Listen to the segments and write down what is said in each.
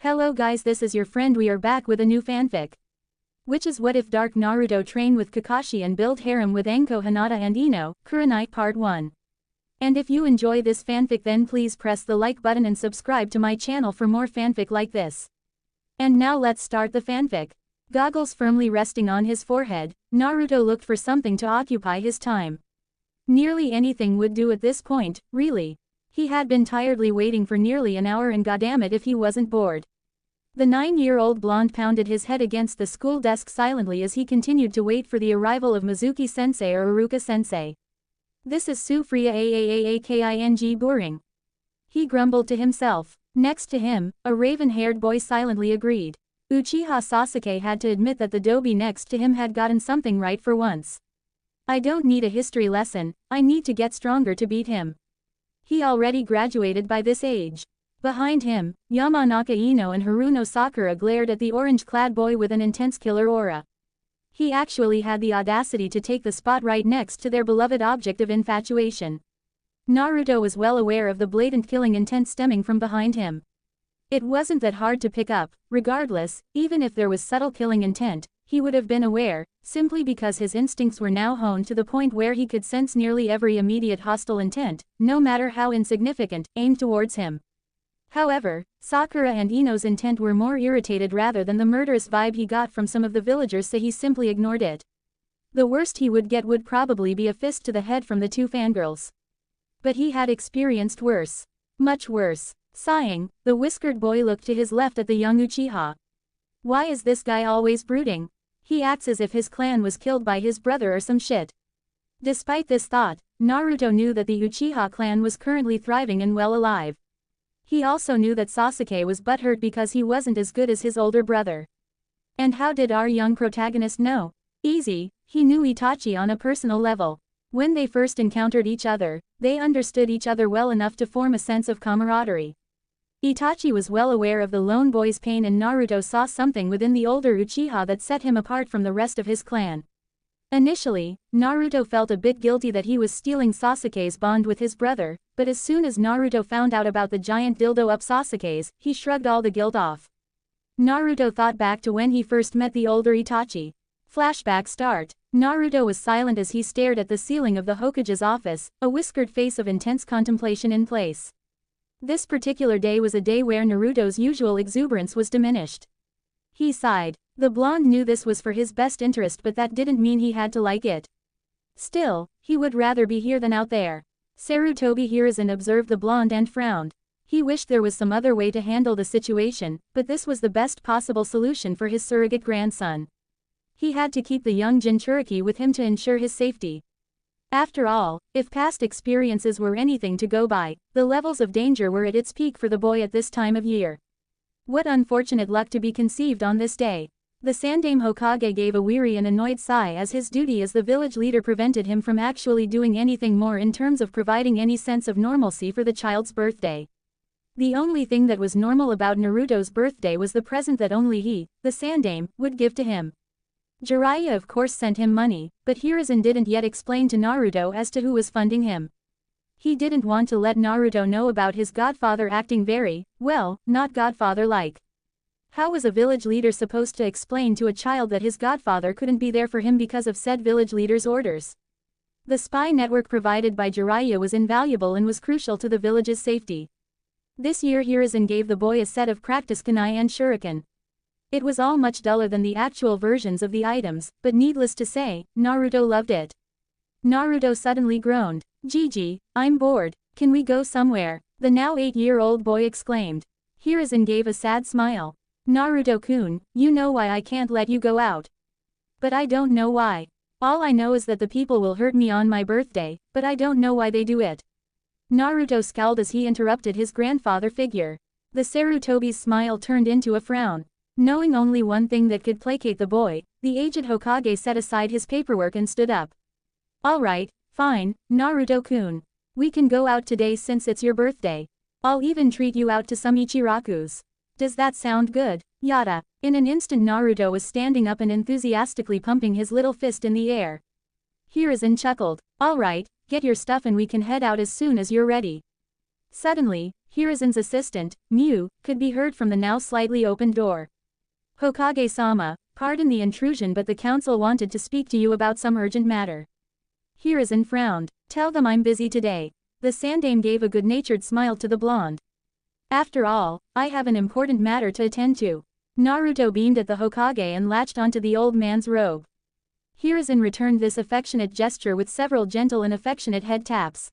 Hello guys, this is your friend. We are back with a new fanfic. Which is What If Dark Naruto Train with Kakashi and Build Harem with Anko, Hinata and Ino, Kurenai Part 1. And if you enjoy this fanfic then please press the like button and subscribe to my channel for more fanfic like this. And now let's start the fanfic. Goggles firmly resting on his forehead, Naruto looked for something to occupy his time. Nearly anything would do at this point, really. He had been tiredly waiting for nearly an hour and goddammit if he wasn't bored. The 9-year-old blonde pounded his head against the school desk silently as he continued to wait for the arrival of Mizuki-sensei or Iruka-sensei. This is Sufria Aaaaking boring. He grumbled to himself. Next to him, a raven-haired boy silently agreed. Uchiha Sasuke had to admit that the doby next to him had gotten something right for once. I don't need a history lesson, I need to get stronger to beat him. He already graduated by this age. Behind him, Yamanaka Ino and Haruno Sakura glared at the orange-clad boy with an intense killer aura. He actually had the audacity to take the spot right next to their beloved object of infatuation. Naruto was well aware of the blatant killing intent stemming from behind him. It wasn't that hard to pick up. Regardless, even if there was subtle killing intent, he would have been aware, simply because his instincts were now honed to the point where he could sense nearly every immediate hostile intent, no matter how insignificant, aimed towards him. However, Sakura and Ino's intent were more irritated rather than the murderous vibe he got from some of the villagers, so he simply ignored it. The worst he would get would probably be a fist to the head from the two fangirls. But he had experienced worse. Much worse. Sighing, the whiskered boy looked to his left at the young Uchiha. Why is this guy always brooding? He acts as if his clan was killed by his brother or some shit. Despite this thought, Naruto knew that the Uchiha clan was currently thriving and well alive. He also knew that Sasuke was butthurt because he wasn't as good as his older brother. And how did our young protagonist know? Easy, he knew Itachi on a personal level. When they first encountered each other, they understood each other well enough to form a sense of camaraderie. Itachi was well aware of the lone boy's pain and Naruto saw something within the older Uchiha that set him apart from the rest of his clan. Initially, Naruto felt a bit guilty that he was stealing Sasuke's bond with his brother, but as soon as Naruto found out about the giant dildo up Sasuke's, he shrugged all the guilt off. Naruto thought back to when he first met the older Itachi. Flashback start. Naruto was silent as he stared at the ceiling of the Hokage's office, a whiskered face of intense contemplation in place. This particular day was a day where Naruto's usual exuberance was diminished. He sighed. The blonde knew this was for his best interest, but that didn't mean he had to like it. Still, he would rather be here than out there. Sarutobi Hiruzen observed the blonde and frowned. He wished there was some other way to handle the situation, but this was the best possible solution for his surrogate grandson. He had to keep the young Jinchuriki with him to ensure his safety. After all, if past experiences were anything to go by, the levels of danger were at its peak for the boy at this time of year. What unfortunate luck to be conceived on this day. The Sandaime Hokage gave a weary and annoyed sigh as his duty as the village leader prevented him from actually doing anything more in terms of providing any sense of normalcy for the child's birthday. The only thing that was normal about Naruto's birthday was the present that only he, the Sandaime, would give to him. Jiraiya of course sent him money, but Hiruzen didn't yet explain to Naruto as to who was funding him. He didn't want to let Naruto know about his godfather acting very, well, not godfather-like. How was a village leader supposed to explain to a child that his godfather couldn't be there for him because of said village leader's orders? The spy network provided by Jiraiya was invaluable and was crucial to the village's safety. This year Hiruzen gave the boy a set of practice kunai and shuriken. It was all much duller than the actual versions of the items, but needless to say, Naruto loved it. Naruto suddenly groaned. Gigi, I'm bored, can we go somewhere? The now 8-year-old boy exclaimed. Hiruzen gave a sad smile. Naruto-kun, you know why I can't let you go out. But I don't know why. All I know is that the people will hurt me on my birthday, but I don't know why they do it. Naruto scowled as he interrupted his grandfather figure. The Sarutobi's smile turned into a frown. Knowing only one thing that could placate the boy, the aged Hokage set aside his paperwork and stood up. Alright, fine, Naruto-kun. We can go out today since it's your birthday. I'll even treat you out to some Ichirakus. Does that sound good? Yada. In an instant Naruto was standing up and enthusiastically pumping his little fist in the air. Hiruzen chuckled. Alright, get your stuff and we can head out as soon as you're ready. Suddenly, Hirazen's assistant, Mew, could be heard from the now slightly opened door. Hokage-sama, pardon the intrusion, but the council wanted to speak to you about some urgent matter. Hirazen frowned. Tell them I'm busy today. The Sandame gave a good-natured smile to the blonde. After all, I have an important matter to attend to. Naruto beamed at the Hokage and latched onto the old man's robe. Hirazen returned this affectionate gesture with several gentle and affectionate head taps.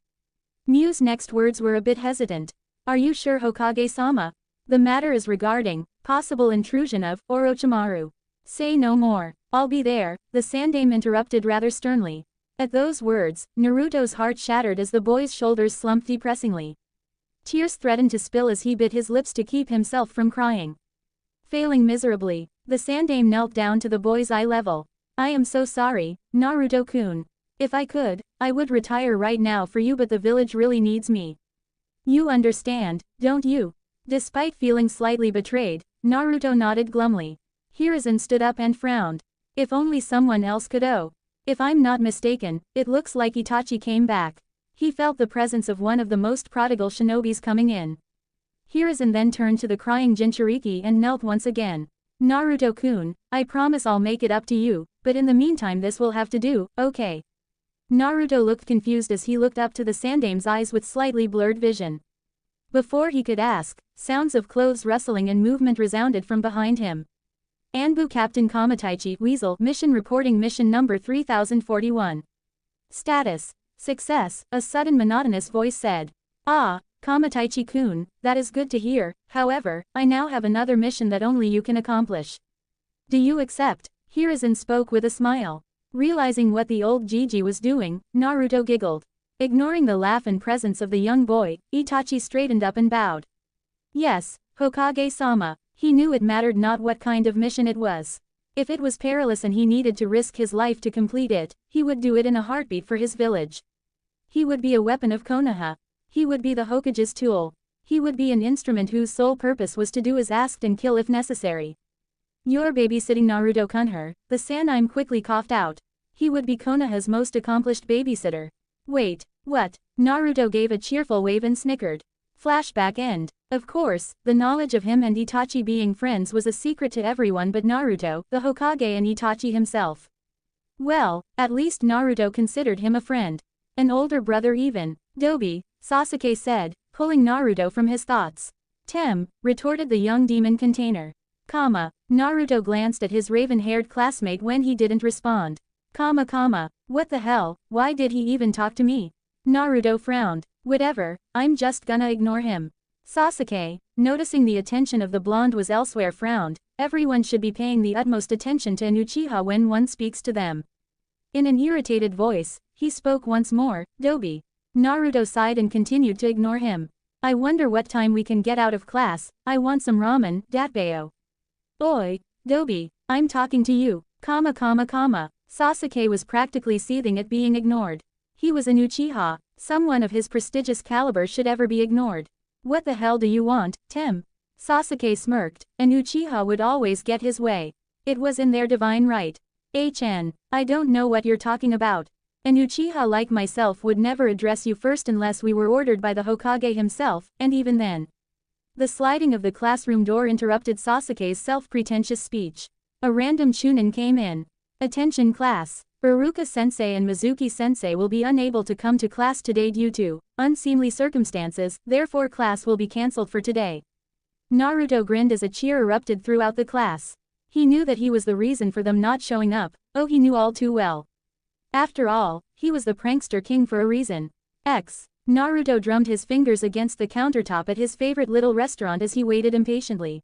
Mew's next words were a bit hesitant. Are you sure, Hokage-sama? The matter is regarding possible intrusion of Orochimaru. Say no more. I'll be there, the Sandame interrupted rather sternly. At those words, Naruto's heart shattered as the boy's shoulders slumped depressingly. Tears threatened to spill as he bit his lips to keep himself from crying. Failing miserably, the Sandame knelt down to the boy's eye level. I am so sorry, Naruto-kun. If I could, I would retire right now for you, but the village really needs me. You understand, don't you? Despite feeling slightly betrayed, Naruto nodded glumly. Hirazen stood up and frowned. If only someone else could. Oh. If I'm not mistaken, it looks like Itachi came back. He felt the presence of one of the most prodigal shinobis coming in. Hirazen then turned to the crying Jinchuriki and knelt once again. Naruto-kun, I promise I'll make it up to you, but in the meantime this will have to do, okay? Naruto looked confused as he looked up to the Sandame's eyes with slightly blurred vision. Before he could ask, sounds of clothes rustling and movement resounded from behind him. Anbu Captain Kamataichi Weasel Mission reporting mission number 3041. Status. Success, a sudden monotonous voice said. Ah, Kamataichi-kun, that is good to hear, however, I now have another mission that only you can accomplish. Do you accept? Hirazen spoke with a smile. Realizing what the old Gigi was doing, Naruto giggled. Ignoring the laugh and presence of the young boy, Itachi straightened up and bowed. Yes, Hokage-sama. He knew it mattered not what kind of mission it was. If it was perilous and he needed to risk his life to complete it, he would do it in a heartbeat for his village. He would be a weapon of Konoha. He would be the Hokage's tool. He would be an instrument whose sole purpose was to do as asked and kill if necessary. You're babysitting Naruto-kun. The Sanime quickly coughed out. He would be Konoha's most accomplished babysitter. Wait, what? Naruto gave a cheerful wave and snickered. Flashback end. Of course, the knowledge of him and Itachi being friends was a secret to everyone but Naruto, the Hokage and Itachi himself. Well, at least Naruto considered him a friend. An older brother even. Dobi, Sasuke said, pulling Naruto from his thoughts. Retorted the young demon container. Naruto glanced at his raven-haired classmate when he didn't respond. What the hell, why did he even talk to me? Naruto frowned. Whatever, I'm just gonna ignore him. Sasuke, noticing the attention of the blonde was elsewhere, frowned. Everyone should be paying the utmost attention to an Uchiha when one speaks to them. In an irritated voice, he spoke once more, Dobi. Naruto sighed and continued to ignore him. I wonder what time we can get out of class, I want some ramen, Datbeo. Oi, Dobi, I'm talking to you, Sasuke was practically seething at being ignored. He was an Uchiha, someone of his prestigious caliber should ever be ignored. What the hell do you want, Tem? Sasuke smirked, an Uchiha would always get his way. It was in their divine right. I don't know what you're talking about. An Uchiha like myself would never address you first unless we were ordered by the Hokage himself, and even then. The sliding of the classroom door interrupted Sasuke's self-pretentious speech. A random chunin came in. Attention class. Iruka-sensei and Mizuki-sensei will be unable to come to class today due to unseemly circumstances, therefore class will be cancelled for today. Naruto grinned as a cheer erupted throughout the class. He knew that he was the reason for them not showing up, oh he knew all too well. After all, he was the prankster king for a reason. Naruto drummed his fingers against the countertop at his favorite little restaurant as he waited impatiently.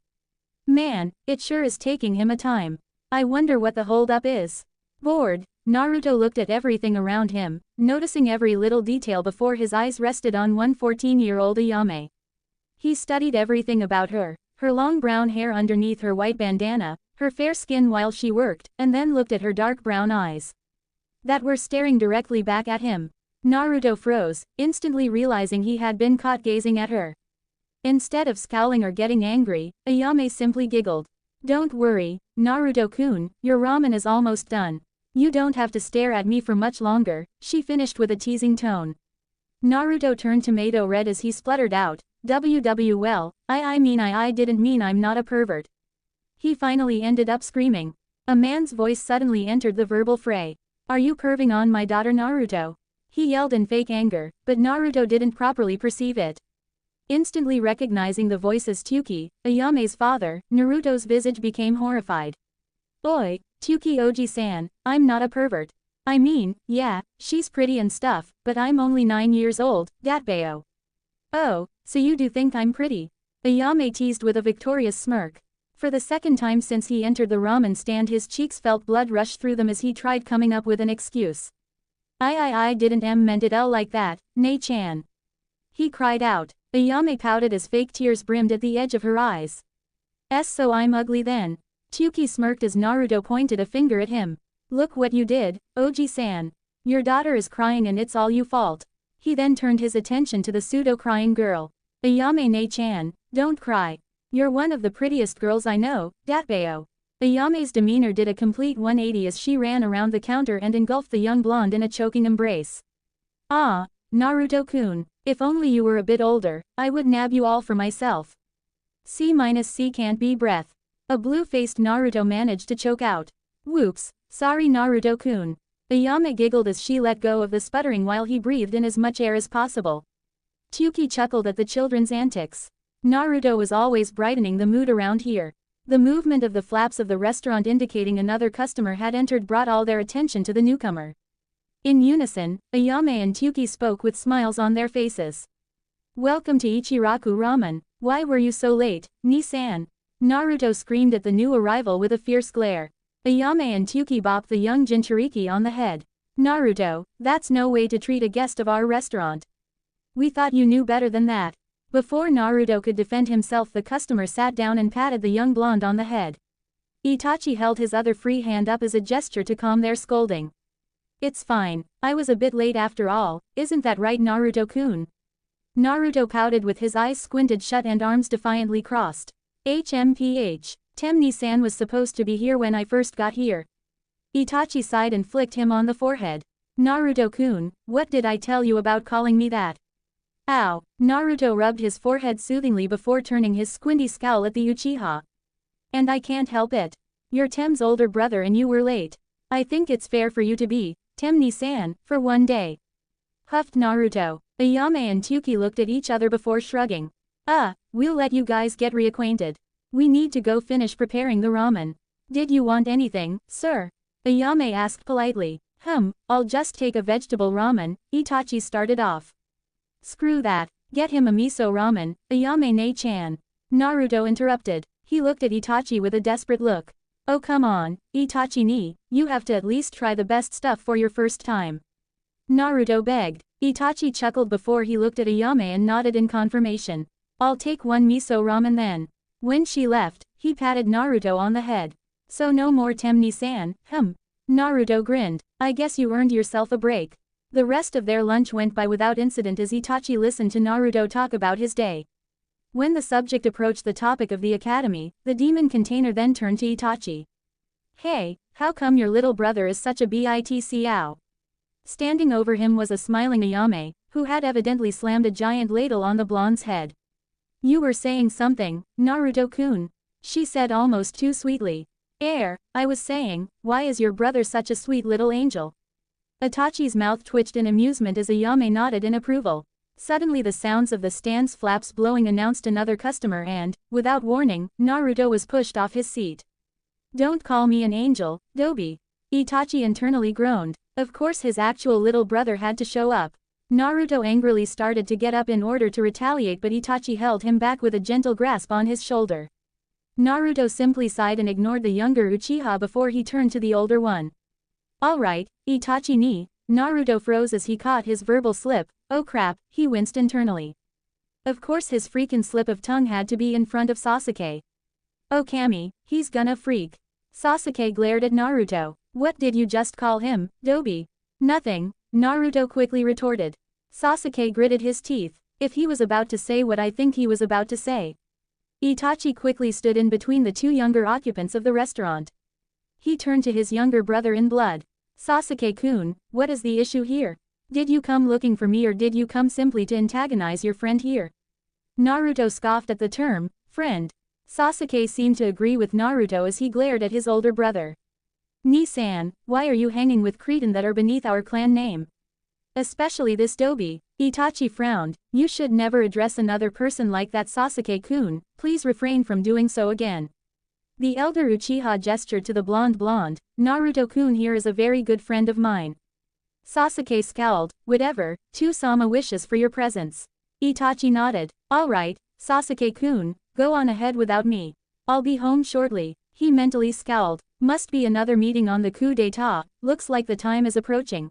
Man, it sure is taking him a time. I wonder what the hold-up is. Bored, Naruto looked at everything around him, noticing every little detail before his eyes rested on one 14-year-old Ayame. He studied everything about her, her long brown hair underneath her white bandana, her fair skin while she worked, and then looked at her dark brown eyes that were staring directly back at him. Naruto froze, instantly realizing he had been caught gazing at her. Instead of scowling or getting angry, Ayame simply giggled. Don't worry, Naruto-kun, your ramen is almost done. You don't have to stare at me for much longer, she finished with a teasing tone. Naruto turned tomato red as he spluttered out, well, I didn't mean I'm not a pervert. He finally ended up screaming. A man's voice suddenly entered the verbal fray. Are you perving on my daughter Naruto? He yelled in fake anger, but Naruto didn't properly perceive it. Instantly recognizing the voice as Tyuki, Ayame's father, Naruto's visage became horrified. Oi, Tyuki Oji-san, I'm not a pervert. I mean, yeah, she's pretty and stuff, but I'm only 9 years old, Datbeo. Oh, so you do think I'm pretty? Ayame teased with a victorious smirk. For the second time since he entered the ramen stand his cheeks felt blood rush through them as he tried coming up with an excuse. I didn't meant it like that, Nei-chan. He cried out. Ayame pouted as fake tears brimmed at the edge of her eyes. So I'm ugly then? Tyuki smirked as Naruto pointed a finger at him. Look what you did, Oji-san. Your daughter is crying and it's all your fault. He then turned his attention to the pseudo-crying girl. Ayame Nei-chan, don't cry. You're one of the prettiest girls I know, Datbeo. Ayame's demeanor did a complete 180 as she ran around the counter and engulfed the young blonde in a choking embrace. Ah, Naruto-kun, if only you were a bit older, I would nab you all for myself. C can't be breath. A blue-faced Naruto managed to choke out. Whoops, sorry Naruto-kun. Ayame giggled as she let go of the sputtering while he breathed in as much air as possible. Tyuki chuckled at the children's antics. Naruto was always brightening the mood around here. The movement of the flaps of the restaurant indicating another customer had entered brought all their attention to the newcomer. In unison, Ayame and Tyuki spoke with smiles on their faces. Welcome to Ichiraku Ramen. Why were you so late, Ni-san? Naruto screamed at the new arrival with a fierce glare. Ayame and Tyuki bopped the young Jinchuriki on the head. Naruto, that's no way to treat a guest of our restaurant. We thought you knew better than that. Before Naruto could defend himself the customer sat down and patted the young blonde on the head. Itachi held his other free hand up as a gesture to calm their scolding. It's fine, I was a bit late after all, isn't that right Naruto-kun? Naruto pouted with his eyes squinted shut and arms defiantly crossed. HMPH, Temni-san was supposed to be here when I first got here. Itachi sighed and flicked him on the forehead. Naruto-kun, what did I tell you about calling me that? Ow, Naruto rubbed his forehead soothingly before turning his squinty scowl at the Uchiha. And I can't help it. You're Tem's older brother and you were late. I think it's fair for you to be, Temni-san, for one day. Huffed Naruto. Ayame and Tyuki looked at each other before shrugging. We'll let you guys get reacquainted. We need to go finish preparing the ramen. Did you want anything, sir? Ayame asked politely. I'll just take a vegetable ramen, Itachi started off. Screw that, get him a miso ramen, Ayame Nei-chan. Naruto interrupted. He looked at Itachi with a desperate look. Oh come on, Itachi-ni, you have to at least try the best stuff for your first time. Naruto begged. Itachi chuckled before he looked at Ayame and nodded in confirmation. I'll take one miso ramen then. When she left, he patted Naruto on the head. So no more Temni-san, Naruto grinned. I guess you earned yourself a break. The rest of their lunch went by without incident as Itachi listened to Naruto talk about his day. When the subject approached the topic of the academy, the demon container then turned to Itachi. Hey, how come your little brother is such a bitcow? Standing over him was a smiling Ayame, who had evidently slammed a giant ladle on the blonde's head. You were saying something, Naruto-kun, she said almost too sweetly. I was saying, why is your brother such a sweet little angel? Itachi's mouth twitched in amusement as Ayame nodded in approval. Suddenly the sounds of the stand's flaps blowing announced another customer and, without warning, Naruto was pushed off his seat. Don't call me an angel, Dobi. Itachi internally groaned. Of course his actual little brother had to show up. Naruto angrily started to get up in order to retaliate but Itachi held him back with a gentle grasp on his shoulder. Naruto simply sighed and ignored the younger Uchiha before he turned to the older one. Alright, Itachi-ni. Naruto froze as he caught his verbal slip. Oh crap, he winced internally. Of course his freakin' slip of tongue had to be in front of Sasuke. Oh Kami, he's gonna freak. Sasuke glared at Naruto. What did you just call him, Dobi? Nothing, Naruto quickly retorted. Sasuke gritted his teeth. If he was about to say what I think he was about to say. Itachi quickly stood in between the two younger occupants of the restaurant. He turned to his younger brother in blood. Sasuke-kun, what is the issue here? Did you come looking for me or did you come simply to antagonize your friend here? Naruto scoffed at the term, friend. Sasuke seemed to agree with Naruto as he glared at his older brother. Ni-san, why are you hanging with cretin that are beneath our clan name? Especially this Dobi. Itachi frowned. You should never address another person like that, Sasuke-kun, please refrain from doing so again. The elder Uchiha gestured to the blonde. Naruto-kun here is a very good friend of mine. Sasuke scowled. Whatever, Two-sama wishes for your presence. Itachi nodded. Alright, Sasuke-kun, go on ahead without me. I'll be home shortly. He mentally scowled. Must be another meeting on the coup d'etat, looks like the time is approaching.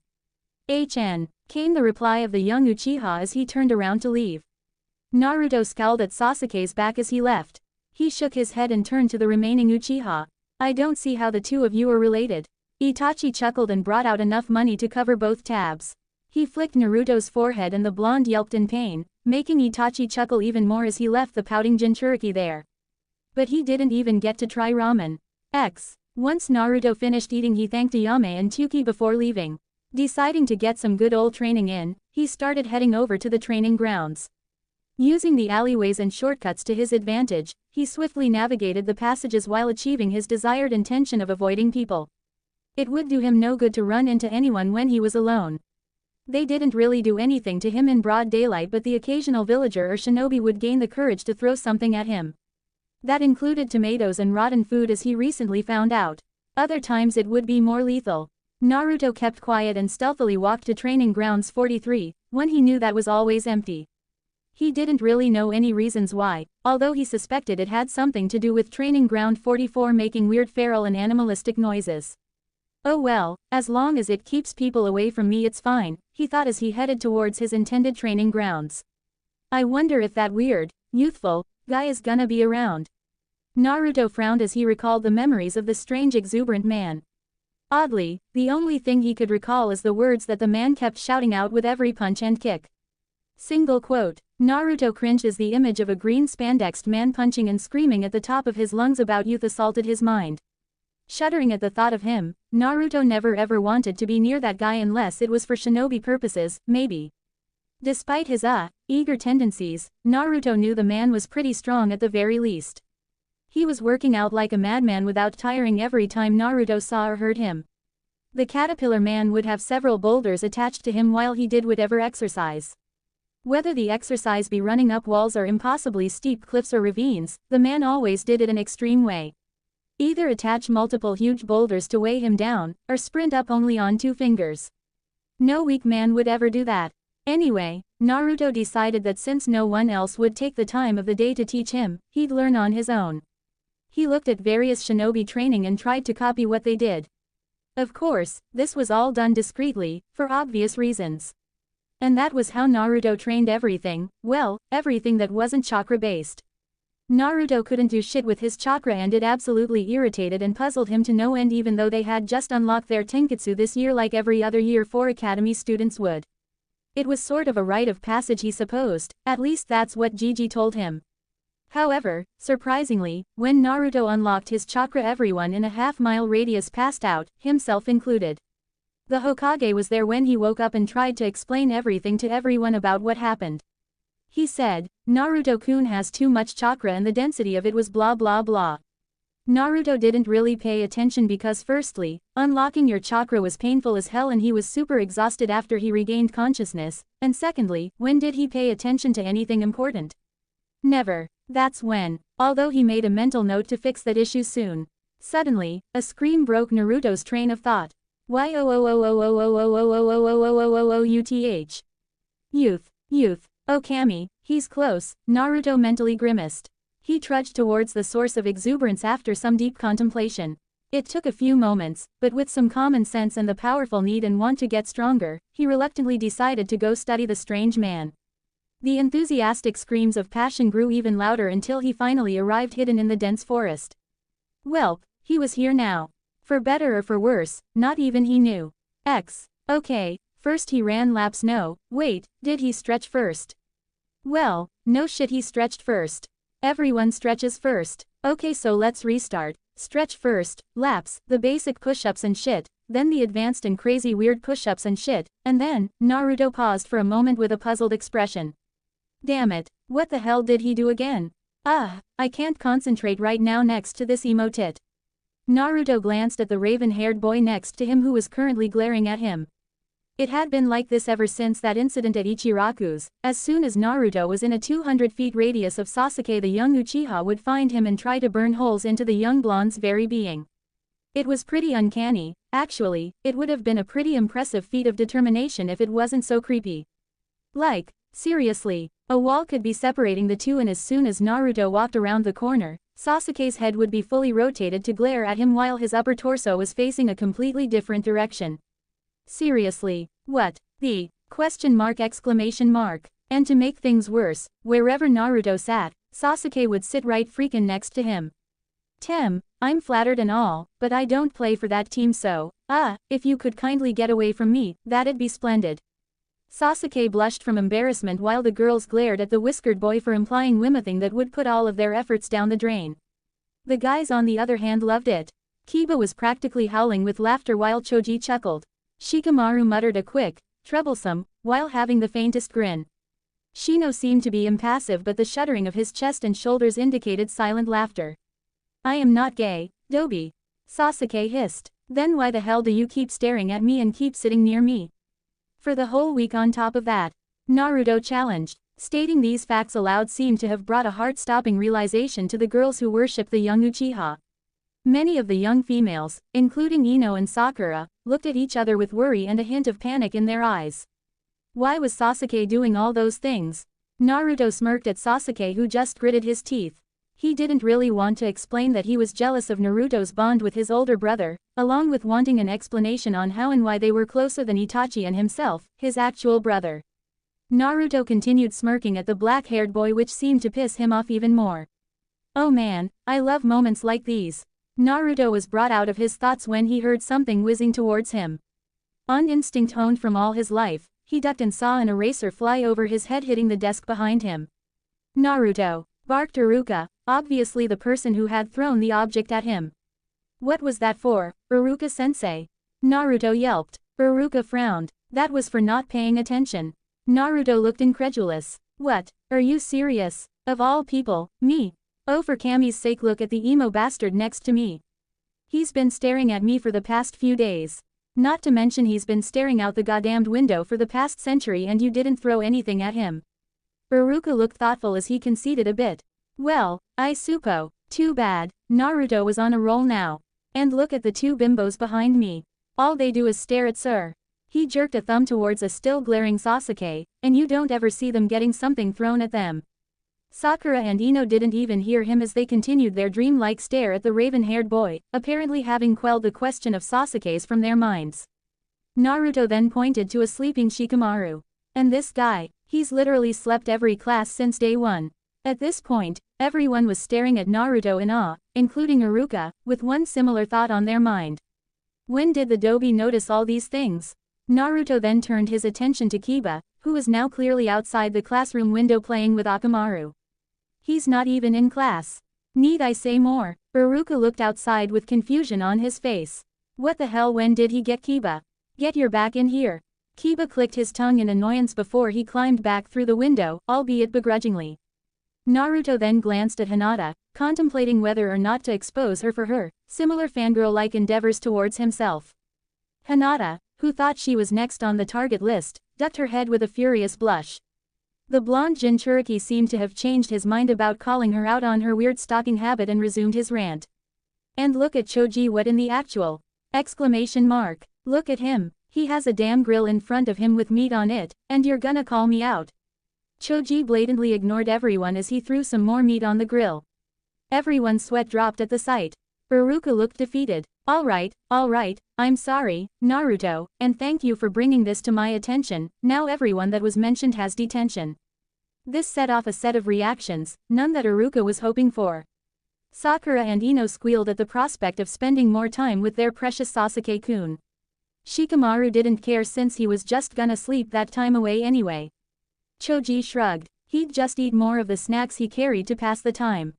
HN, came the reply of the young Uchiha as he turned around to leave. Naruto scowled at Sasuke's back as he left. He shook his head and turned to the remaining Uchiha. I don't see how the two of you are related. Itachi chuckled and brought out enough money to cover both tabs. He flicked Naruto's forehead and the blonde yelped in pain, making Itachi chuckle even more as he left the pouting Jinchuriki there. But he didn't even get to try ramen. Once Naruto finished eating, he thanked Ayame and Tsuki before leaving. Deciding to get some good old training in, he started heading over to the training grounds. Using the alleyways and shortcuts to his advantage, he swiftly navigated the passages while achieving his desired intention of avoiding people. It would do him no good to run into anyone when he was alone. They didn't really do anything to him in broad daylight, but the occasional villager or shinobi would gain the courage to throw something at him. That included tomatoes and rotten food, as he recently found out. Other times it would be more lethal. Naruto kept quiet and stealthily walked to training grounds 43, when he knew that was always empty. He didn't really know any reasons why, although he suspected it had something to do with training ground 44 making weird feral and animalistic noises. Oh well, as long as it keeps people away from me it's fine, he thought as he headed towards his intended training grounds. I wonder if that weird, youthful, guy is gonna be around. Naruto frowned as he recalled the memories of the strange exuberant man. Oddly, the only thing he could recall is the words that the man kept shouting out with every punch and kick. Single quote. Naruto cringed as the image of a green spandexed man punching and screaming at the top of his lungs about youth assaulted his mind. Shuddering at the thought of him, Naruto never ever wanted to be near that guy unless it was for shinobi purposes, maybe. Despite his eager tendencies, Naruto knew the man was pretty strong at the very least. He was working out like a madman without tiring every time Naruto saw or heard him. The caterpillar man would have several boulders attached to him while he did whatever exercise. Whether the exercise be running up walls or impossibly steep cliffs or ravines, the man always did it an extreme way. Either attach multiple huge boulders to weigh him down, or sprint up only on 2 fingers. No weak man would ever do that. Anyway, Naruto decided that since no one else would take the time of the day to teach him, he'd learn on his own. He looked at various shinobi training and tried to copy what they did. Of course, this was all done discreetly, for obvious reasons. And that was how Naruto trained everything, well, everything that wasn't chakra-based. Naruto couldn't do shit with his chakra and it absolutely irritated and puzzled him to no end, even though they had just unlocked their tenketsu this year like every other year 4 academy students would. It was sort of a rite of passage, he supposed, at least that's what Gigi told him. However, surprisingly, when Naruto unlocked his chakra everyone in a half-mile radius passed out, himself included. The Hokage was there when he woke up and tried to explain everything to everyone about what happened. He said, Naruto-kun has too much chakra and the density of it was blah blah blah. Naruto didn't really pay attention because firstly, unlocking your chakra was painful as hell and he was super exhausted after he regained consciousness, and secondly, when did he pay attention to anything important? Never. That's when, although he made a mental note to fix that issue soon. Suddenly, a scream broke Naruto's train of thought. Youth. Youth. Oh Kami, he's close, Naruto mentally grimaced. He trudged towards the source of exuberance after some deep contemplation. It took a few moments, but with some common sense and the powerful need and want to get stronger, he reluctantly decided to go study the strange man. The enthusiastic screams of passion grew even louder until he finally arrived hidden in the dense forest. Welp, he was here now. For better or for worse, not even he knew. Okay, first he ran laps. No, wait, did he stretch first? Well, no shit, he stretched first. Everyone stretches first. Okay, so let's restart. Stretch first, laps, the basic push-ups and shit, then the advanced and crazy weird push-ups and shit, and then, Naruto paused for a moment with a puzzled expression. Damn it, what the hell did he do again? I can't concentrate right now next to this emo tit. Naruto glanced at the raven-haired boy next to him who was currently glaring at him. It had been like this ever since that incident at Ichiraku's. As soon as Naruto was in a 200 feet radius of Sasuke, the young Uchiha would find him and try to burn holes into the young blonde's very being. It was pretty uncanny. Actually, it would have been a pretty impressive feat of determination if it wasn't so creepy. Like, seriously, a wall could be separating the two, and as soon as Naruto walked around the corner, Sasuke's head would be fully rotated to glare at him while his upper torso was facing a completely different direction. Seriously, what the ? And to make things worse, wherever Naruto sat, Sasuke would sit right freaking next to him. I'm flattered and all, but I don't play for that team, so, if you could kindly get away from me, that'd be splendid. Sasuke blushed from embarrassment while the girls glared at the whiskered boy for implying whimthing that would put all of their efforts down the drain. The guys on the other hand loved it. Kiba was practically howling with laughter while Choji chuckled. Shikamaru muttered a quick, troublesome, while having the faintest grin. Shino seemed to be impassive, but the shuddering of his chest and shoulders indicated silent laughter. I am not gay, Dobi. Sasuke hissed. Then why the hell do you keep staring at me and keep sitting near me? For the whole week on top of that? Naruto challenged. Stating these facts aloud seemed to have brought a heart-stopping realization to the girls who worshipped the young Uchiha. Many of the young females, including Ino and Sakura, looked at each other with worry and a hint of panic in their eyes. Why was Sasuke doing all those things? Naruto smirked at Sasuke, who just gritted his teeth. He didn't really want to explain that he was jealous of Naruto's bond with his older brother, along with wanting an explanation on how and why they were closer than Itachi and himself, his actual brother. Naruto continued smirking at the black-haired boy, which seemed to piss him off even more. Oh man, I love moments like these. Naruto was brought out of his thoughts when he heard something whizzing towards him. On instinct honed from all his life, he ducked and saw an eraser fly over his head, hitting the desk behind him. Naruto, barked Iruka, obviously the person who had thrown the object at him. What was that for, Iruka-sensei? Naruto yelped. Iruka frowned. That was for not paying attention. Naruto looked incredulous. What, are you serious? Of all people, me? Oh, for Kami's sake, look at the emo bastard next to me. He's been staring at me for the past few days. Not to mention he's been staring out the goddamned window for the past century, and you didn't throw anything at him. Iruka looked thoughtful as he conceded a bit. Well, I suppose. Too bad. Naruto was on a roll now. And look at the two bimbos behind me. All they do is stare at sir. He jerked a thumb towards a still glaring Sasuke, and you don't ever see them getting something thrown at them. Sakura and Ino didn't even hear him as they continued their dreamlike stare at the raven-haired boy, apparently having quelled the question of Sasuke's from their minds. Naruto then pointed to a sleeping Shikamaru. And this guy, he's literally slept every class since day one. At this point, everyone was staring at Naruto in awe, including Iruka, with one similar thought on their mind. When did the Dobi notice all these things? Naruto then turned his attention to Kiba, who was now clearly outside the classroom window playing with Akamaru. He's not even in class. Need I say more? Iruka looked outside with confusion on his face. What the hell, when did he get Kiba? Get your back in here. Kiba clicked his tongue in annoyance before he climbed back through the window, albeit begrudgingly. Naruto then glanced at Hinata, contemplating whether or not to expose her for her similar fangirl-like endeavors towards himself. Hinata, who thought she was next on the target list, ducked her head with a furious blush. The blonde Jinchuriki seemed to have changed his mind about calling her out on her weird stalking habit and resumed his rant. And look at Choji, what in the actual? Exclamation mark. Look at him, he has a damn grill in front of him with meat on it, and you're gonna call me out? Choji blatantly ignored everyone as he threw some more meat on the grill. Everyone's sweat dropped at the sight. Iruka looked defeated. Alright, I'm sorry, Naruto, and thank you for bringing this to my attention. Now everyone that was mentioned has detention. This set off a set of reactions, none that Iruka was hoping for. Sakura and Ino squealed at the prospect of spending more time with their precious Sasuke-kun. Shikamaru didn't care since he was just gonna sleep that time away anyway. Choji shrugged. He'd just eat more of the snacks he carried to pass the time.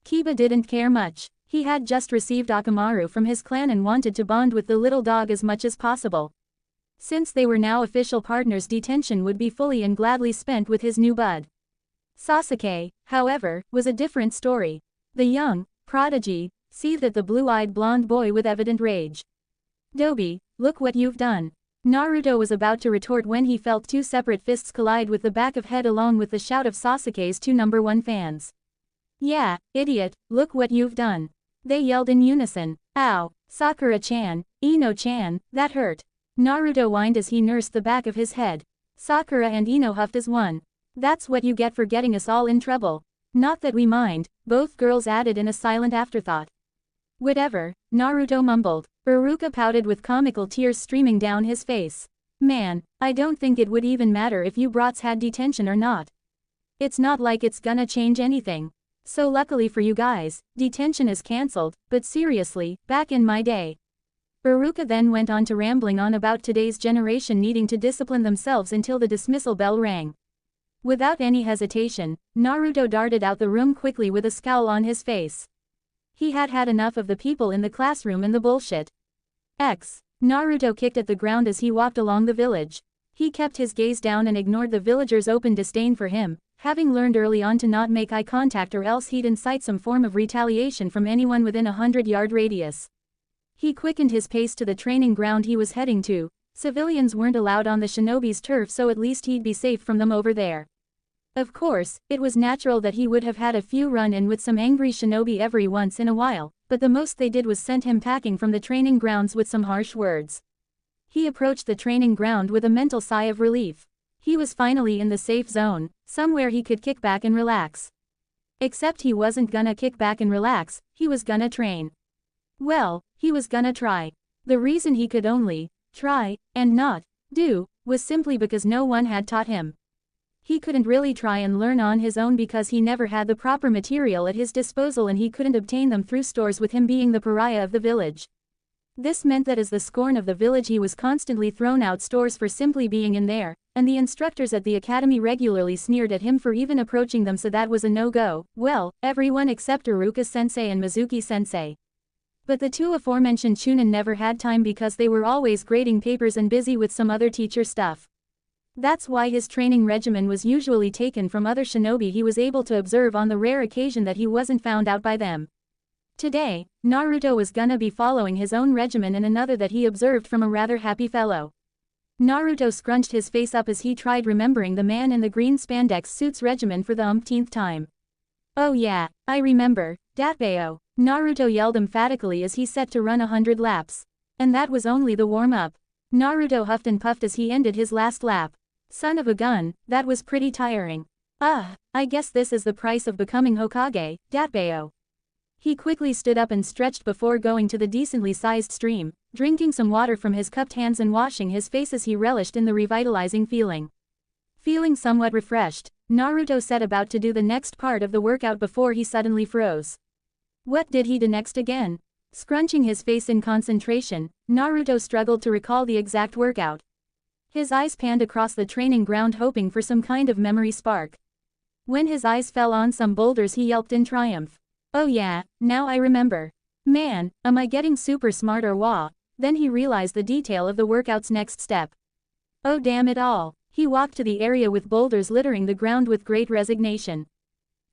Kiba didn't care much. He had just received Akamaru from his clan and wanted to bond with the little dog as much as possible. Since they were now official partners, detention would be fully and gladly spent with his new bud. Sasuke, however, was a different story. The young prodigy seethed at the blue-eyed blonde boy with evident rage. "Dobi, look what you've done." Naruto was about to retort when he felt two separate fists collide with the back of head along with the shout of Sasuke's two #1 fans. "Yeah, idiot, look what you've done." They yelled in unison. "Ow, Sakura-chan, Ino-chan, that hurt." Naruto whined as he nursed the back of his head. Sakura and Ino huffed as one. "That's what you get for getting us all in trouble." "Not that we mind," both girls added in a silent afterthought. "Whatever," Naruto mumbled. Iruka pouted with comical tears streaming down his face. "Man, I don't think it would even matter if you brats had detention or not. It's not like it's gonna change anything. So luckily for you guys, detention is cancelled, but seriously, back in my day." Iruka then went on to rambling on about today's generation needing to discipline themselves until the dismissal bell rang. Without any hesitation, Naruto darted out the room quickly with a scowl on his face. He had had enough of the people in the classroom and the bullshit. Naruto kicked at the ground as he walked along the village. He kept his gaze down and ignored the villagers' open disdain for him, having learned early on to not make eye contact or else he'd incite some form of retaliation from anyone within a 100-yard radius. He quickened his pace to the training ground he was heading to. Civilians weren't allowed on the shinobi's turf, so at least he'd be safe from them over there. Of course, it was natural that he would have had a few run-in with some angry shinobi every once in a while, but the most they did was send him packing from the training grounds with some harsh words. He approached the training ground with a mental sigh of relief. He was finally in the safe zone, somewhere he could kick back and relax. Except he wasn't gonna kick back and relax, he was gonna train. Well, he was gonna try. The reason he could only try and not do was simply because no one had taught him. He couldn't really try and learn on his own because he never had the proper material at his disposal and he couldn't obtain them through stores, with him being the pariah of the village. This meant that as the scorn of the village he was constantly thrown out stores for simply being in there, and the instructors at the academy regularly sneered at him for even approaching them, so that was a no-go. Well, everyone except Iruka-sensei and Mizuki-sensei. But the two aforementioned Chunin never had time because they were always grading papers and busy with some other teacher stuff. That's why his training regimen was usually taken from other shinobi he was able to observe on the rare occasion that he wasn't found out by them. Today, Naruto was gonna be following his own regimen and another that he observed from a rather happy fellow. Naruto scrunched his face up as he tried remembering the man in the green spandex suit's regimen for the umpteenth time. "Oh yeah, I remember, Datbeo," Naruto yelled emphatically as he set to run 100 laps. And that was only the warm-up. Naruto huffed and puffed as he ended his last lap. Son of a gun, that was pretty tiring. I guess this is the price of becoming Hokage, Datbeo. He quickly stood up and stretched before going to the decently sized stream, drinking some water from his cupped hands and washing his face as he relished in the revitalizing feeling. Feeling somewhat refreshed, Naruto set about to do the next part of the workout before he suddenly froze. What did he do next again? Scrunching his face in concentration, Naruto struggled to recall the exact workout. His eyes panned across the training ground hoping for some kind of memory spark. When his eyes fell on some boulders he yelped in triumph. "Oh yeah, now I remember. Man, am I getting super smart or wah?" Then he realized the detail of the workout's next step. Oh damn it all. He walked to the area with boulders littering the ground with great resignation.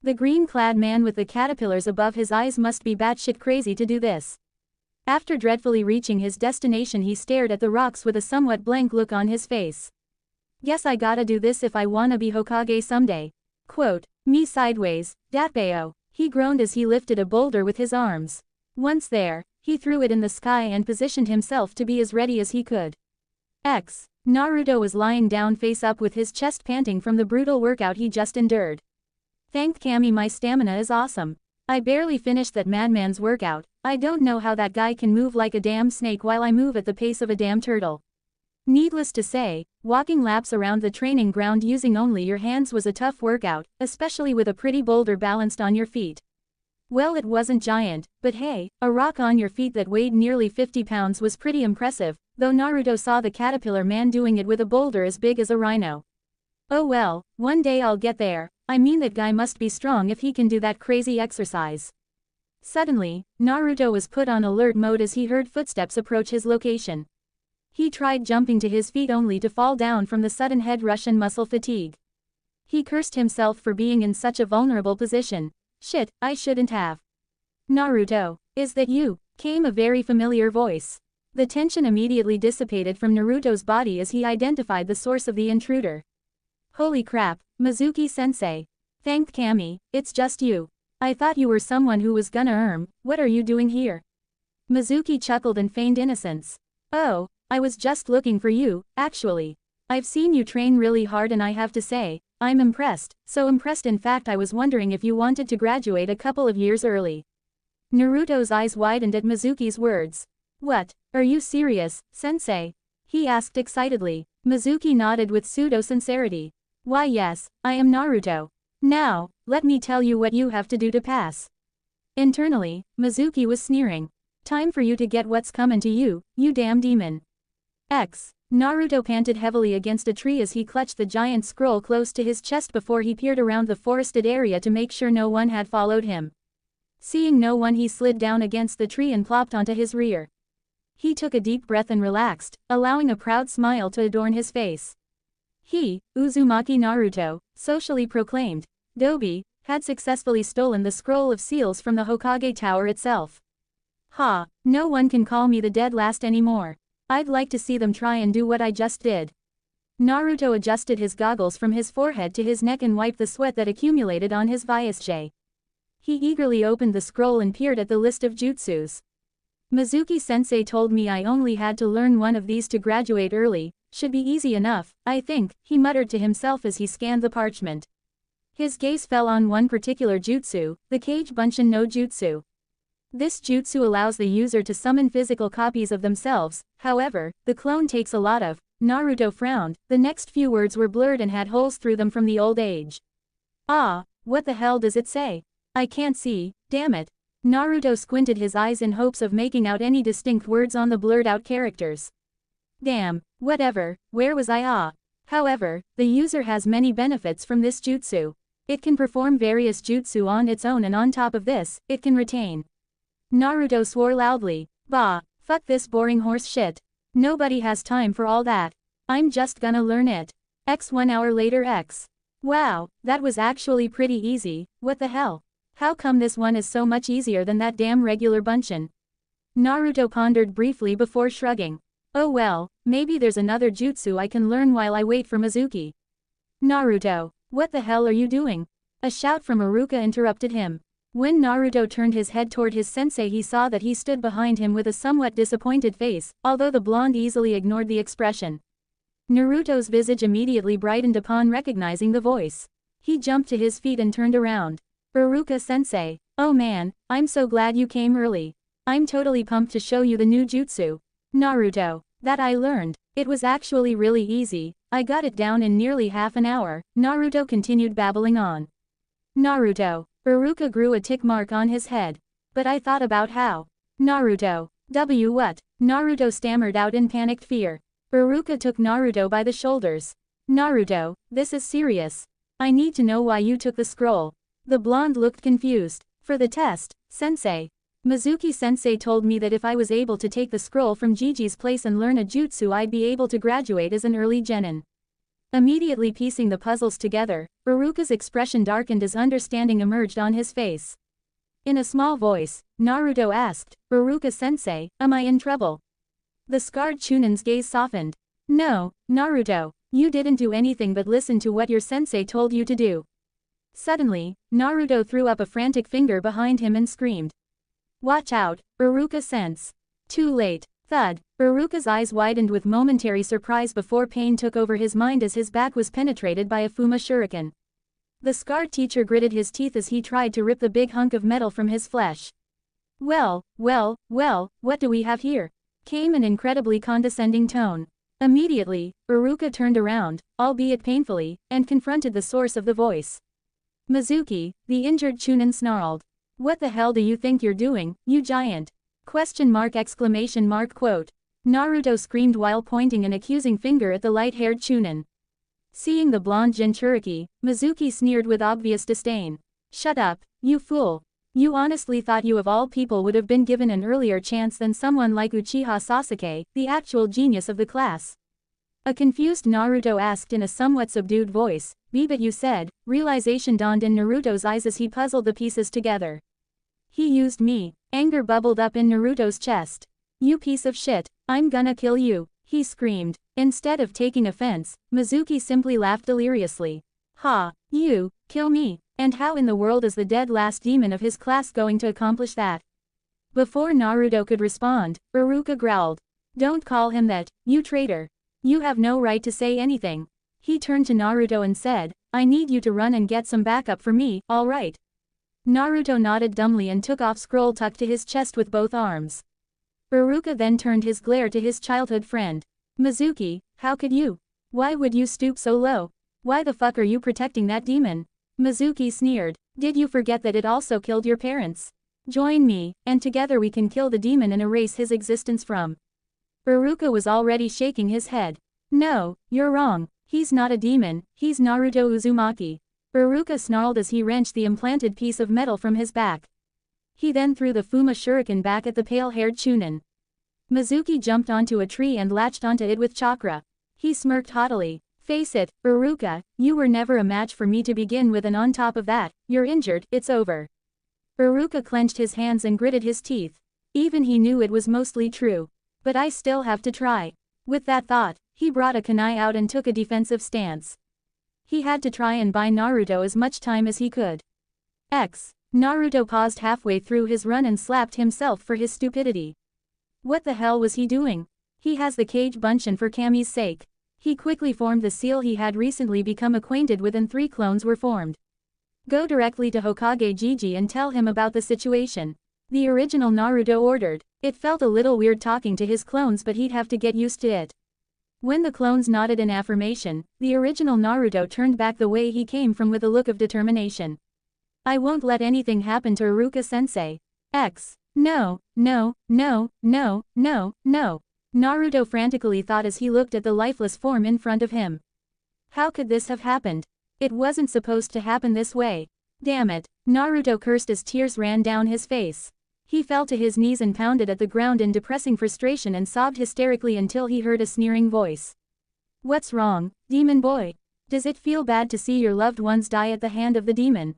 The green-clad man with the caterpillars above his eyes must be batshit crazy to do this. After dreadfully reaching his destination he stared at the rocks with a somewhat blank look on his face. "Guess I gotta do this if I wanna be Hokage someday." Quote, "Me sideways, Datbeo," he groaned as he lifted a boulder with his arms. Once there, he threw it in the sky and positioned himself to be as ready as he could. Naruto was lying down face up with his chest panting from the brutal workout he just endured. "Thank Kami, my stamina is awesome. I barely finished that madman's workout. I don't know how that guy can move like a damn snake while I move at the pace of a damn turtle." Needless to say, walking laps around the training ground using only your hands was a tough workout, especially with a pretty boulder balanced on your feet. Well, it wasn't giant, but hey, a rock on your feet that weighed nearly 50 pounds was pretty impressive, though Naruto saw the caterpillar man doing it with a boulder as big as a rhino. Oh well, one day I'll get there. I mean, that guy must be strong if he can do that crazy exercise. Suddenly, Naruto was put on alert mode as he heard footsteps approach his location. He tried jumping to his feet only to fall down from the sudden head rush and muscle fatigue. He cursed himself for being in such a vulnerable position. Shit, I shouldn't have. Naruto, is that you? Came a very familiar voice. The tension immediately dissipated from Naruto's body as he identified the source of the intruder. Holy crap, Mizuki-sensei. Thanked Kami, it's just you. I thought you were someone who was gonna what are you doing here? Mizuki chuckled and feigned innocence. Oh, I was just looking for you, actually. I've seen you train really hard and I have to say, I'm impressed, so impressed in fact I was wondering if you wanted to graduate a couple of years early. Naruto's eyes widened at Mizuki's words. What, are you serious, sensei? He asked excitedly. Mizuki nodded with pseudo-sincerity. Why yes, I am Naruto. Now, let me tell you what you have to do to pass. Internally, Mizuki was sneering. Time for you to get what's coming to you, you damn demon. Naruto panted heavily against a tree as he clutched the giant scroll close to his chest before he peered around the forested area to make sure no one had followed him. Seeing no one, he slid down against the tree and plopped onto his rear. He took a deep breath and relaxed, allowing a proud smile to adorn his face. He, Uzumaki Naruto, socially proclaimed, Dobi, had successfully stolen the scroll of seals from the Hokage Tower itself. Ha, no one can call me the dead last anymore. I'd like to see them try and do what I just did. Naruto adjusted his goggles from his forehead to his neck and wiped the sweat that accumulated on his visage. He eagerly opened the scroll and peered at the list of jutsus. Mizuki-sensei told me I only had to learn one of these to graduate early, should be easy enough, I think, he muttered to himself as he scanned the parchment. His gaze fell on one particular jutsu, the Kage Bunshin no Jutsu. This jutsu allows the user to summon physical copies of themselves, however, the clone takes a lot of. Naruto frowned, the next few words were blurred and had holes through them from the old age. Ah, what the hell does it say? I can't see, damn it. Naruto squinted his eyes in hopes of making out any distinct words on the blurred out characters. Damn, whatever, where was I? However, the user has many benefits from this jutsu. It can perform various jutsu on its own and on top of this, it can retain. Naruto swore loudly. Bah, fuck this boring horse shit. Nobody has time for all that. I'm just gonna learn it. 1 hour later. Wow, that was actually pretty easy, what the hell? How come this one is so much easier than that damn regular Bunshin? Naruto pondered briefly before shrugging. Oh well, maybe there's another jutsu I can learn while I wait for Mizuki. Naruto, what the hell are you doing? A shout from Iruka interrupted him. When Naruto turned his head toward his sensei, he saw that he stood behind him with a somewhat disappointed face, although the blonde easily ignored the expression. Naruto's visage immediately brightened upon recognizing the voice. He jumped to his feet and turned around. Iruka-sensei, oh man, I'm so glad you came early. I'm totally pumped to show you the new jutsu. Naruto, that I learned. It was actually really easy, I got it down in nearly half an hour, Naruto continued babbling on. Naruto, Iruka grew a tick mark on his head. But I thought about how. Naruto, what? Naruto stammered out in panicked fear. Iruka took Naruto by the shoulders. Naruto, this is serious. I need to know why you took the scroll. The blonde looked confused. For the test, sensei. Mizuki-sensei told me that if I was able to take the scroll from Gigi's place and learn a jutsu, I'd be able to graduate as an early genin. Immediately piecing the puzzles together, Iruka's expression darkened as understanding emerged on his face. In a small voice, Naruto asked, Iruka-sensei, am I in trouble? The scarred Chunin's gaze softened. No, Naruto, you didn't do anything but listen to what your sensei told you to do. Suddenly, Naruto threw up a frantic finger behind him and screamed. Watch out, Iruka-sense. Too late. Thud. Iruka's eyes widened with momentary surprise before pain took over his mind as his back was penetrated by a Fuma shuriken. The scarred teacher gritted his teeth as he tried to rip the big hunk of metal from his flesh. Well, what do we have here? Came an incredibly condescending tone. Immediately, Iruka turned around, albeit painfully, and confronted the source of the voice. Mizuki, the injured Chunin snarled. What the hell do you think you're doing, you giant? ? Quote. Naruto screamed while pointing an accusing finger at the light-haired Chunin. Seeing the blonde Jinchuriki, Mizuki sneered with obvious disdain. Shut up, you fool. You honestly thought you of all people would have been given an earlier chance than someone like Uchiha Sasuke, the actual genius of the class? A confused Naruto asked in a somewhat subdued voice. But you said. Realization dawned in Naruto's eyes as he puzzled the pieces together. He used me. Anger bubbled up in Naruto's chest. You piece of shit, I'm gonna kill you, he screamed. Instead of taking offense, Mizuki simply laughed deliriously. Ha, you, kill me, and how in the world is the dead last demon of his class going to accomplish that? Before Naruto could respond, Iruka growled. Don't call him that, you traitor. You have no right to say anything. He turned to Naruto and said, I need you to run and get some backup for me, alright? Naruto nodded dumbly and took off scroll tucked to his chest with both arms. Iruka then turned his glare to his childhood friend. Mizuki, how could you? Why would you stoop so low? Why the fuck are you protecting that demon? Mizuki sneered. Did you forget that it also killed your parents? Join me, and together we can kill the demon and erase his existence from. Iruka was already shaking his head. No, you're wrong. He's not a demon, he's Naruto Uzumaki. Iruka snarled as he wrenched the implanted piece of metal from his back. He then threw the Fuma shuriken back at the pale-haired Chunin. Mizuki jumped onto a tree and latched onto it with chakra. He smirked haughtily. Face it, Iruka, you were never a match for me to begin with, and on top of that, you're injured, it's over. Iruka clenched his hands and gritted his teeth. Even he knew it was mostly true. But I still have to try. With that thought, he brought a kunai out and took a defensive stance. He had to try and buy Naruto as much time as he could. Naruto paused halfway through his run and slapped himself for his stupidity. What the hell was he doing? He has the Kage Bunshin for Kami's sake. He quickly formed the seal he had recently become acquainted with, and 3 clones were formed. Go directly to Hokage Gigi and tell him about the situation. The original Naruto ordered. It felt a little weird talking to his clones, but he'd have to get used to it. When the clones nodded in affirmation, the original Naruto turned back the way he came from with a look of determination. I won't let anything happen to Iruka-sensei. No, no, no, no, no, no. Naruto frantically thought as he looked at the lifeless form in front of him. How could this have happened? It wasn't supposed to happen this way. Damn it. Naruto cursed as tears ran down his face. He fell to his knees and pounded at the ground in depressing frustration and sobbed hysterically until he heard a sneering voice. What's wrong, demon boy? Does it feel bad to see your loved ones die at the hand of the demon?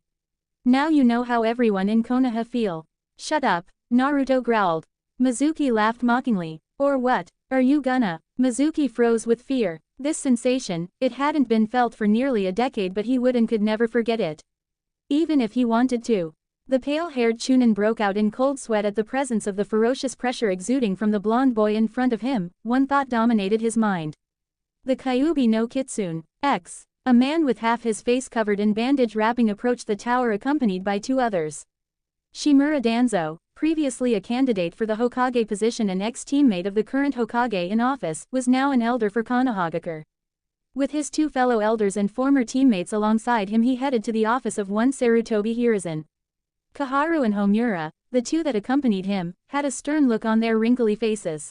Now you know how everyone in Konoha feel. Shut up, Naruto growled. Mizuki laughed mockingly. Or what? Are you gonna? Mizuki froze with fear. This sensation, it hadn't been felt for nearly a decade, but he would and could never forget it. Even if he wanted to. The pale-haired Chunin broke out in cold sweat at the presence of the ferocious pressure exuding from the blonde boy in front of him. One thought dominated his mind. The Kyuubi no Kitsune. A man with half his face covered in bandage wrapping approached the tower accompanied by 2 others. Shimura Danzo, previously a candidate for the Hokage position and ex-teammate of the current Hokage in office, was now an elder for Konohagakure. With his 2 fellow elders and former teammates alongside him, he headed to the office of one Sarutobi Hiruzen. Kaharu and Homura, the 2 that accompanied him, had a stern look on their wrinkly faces.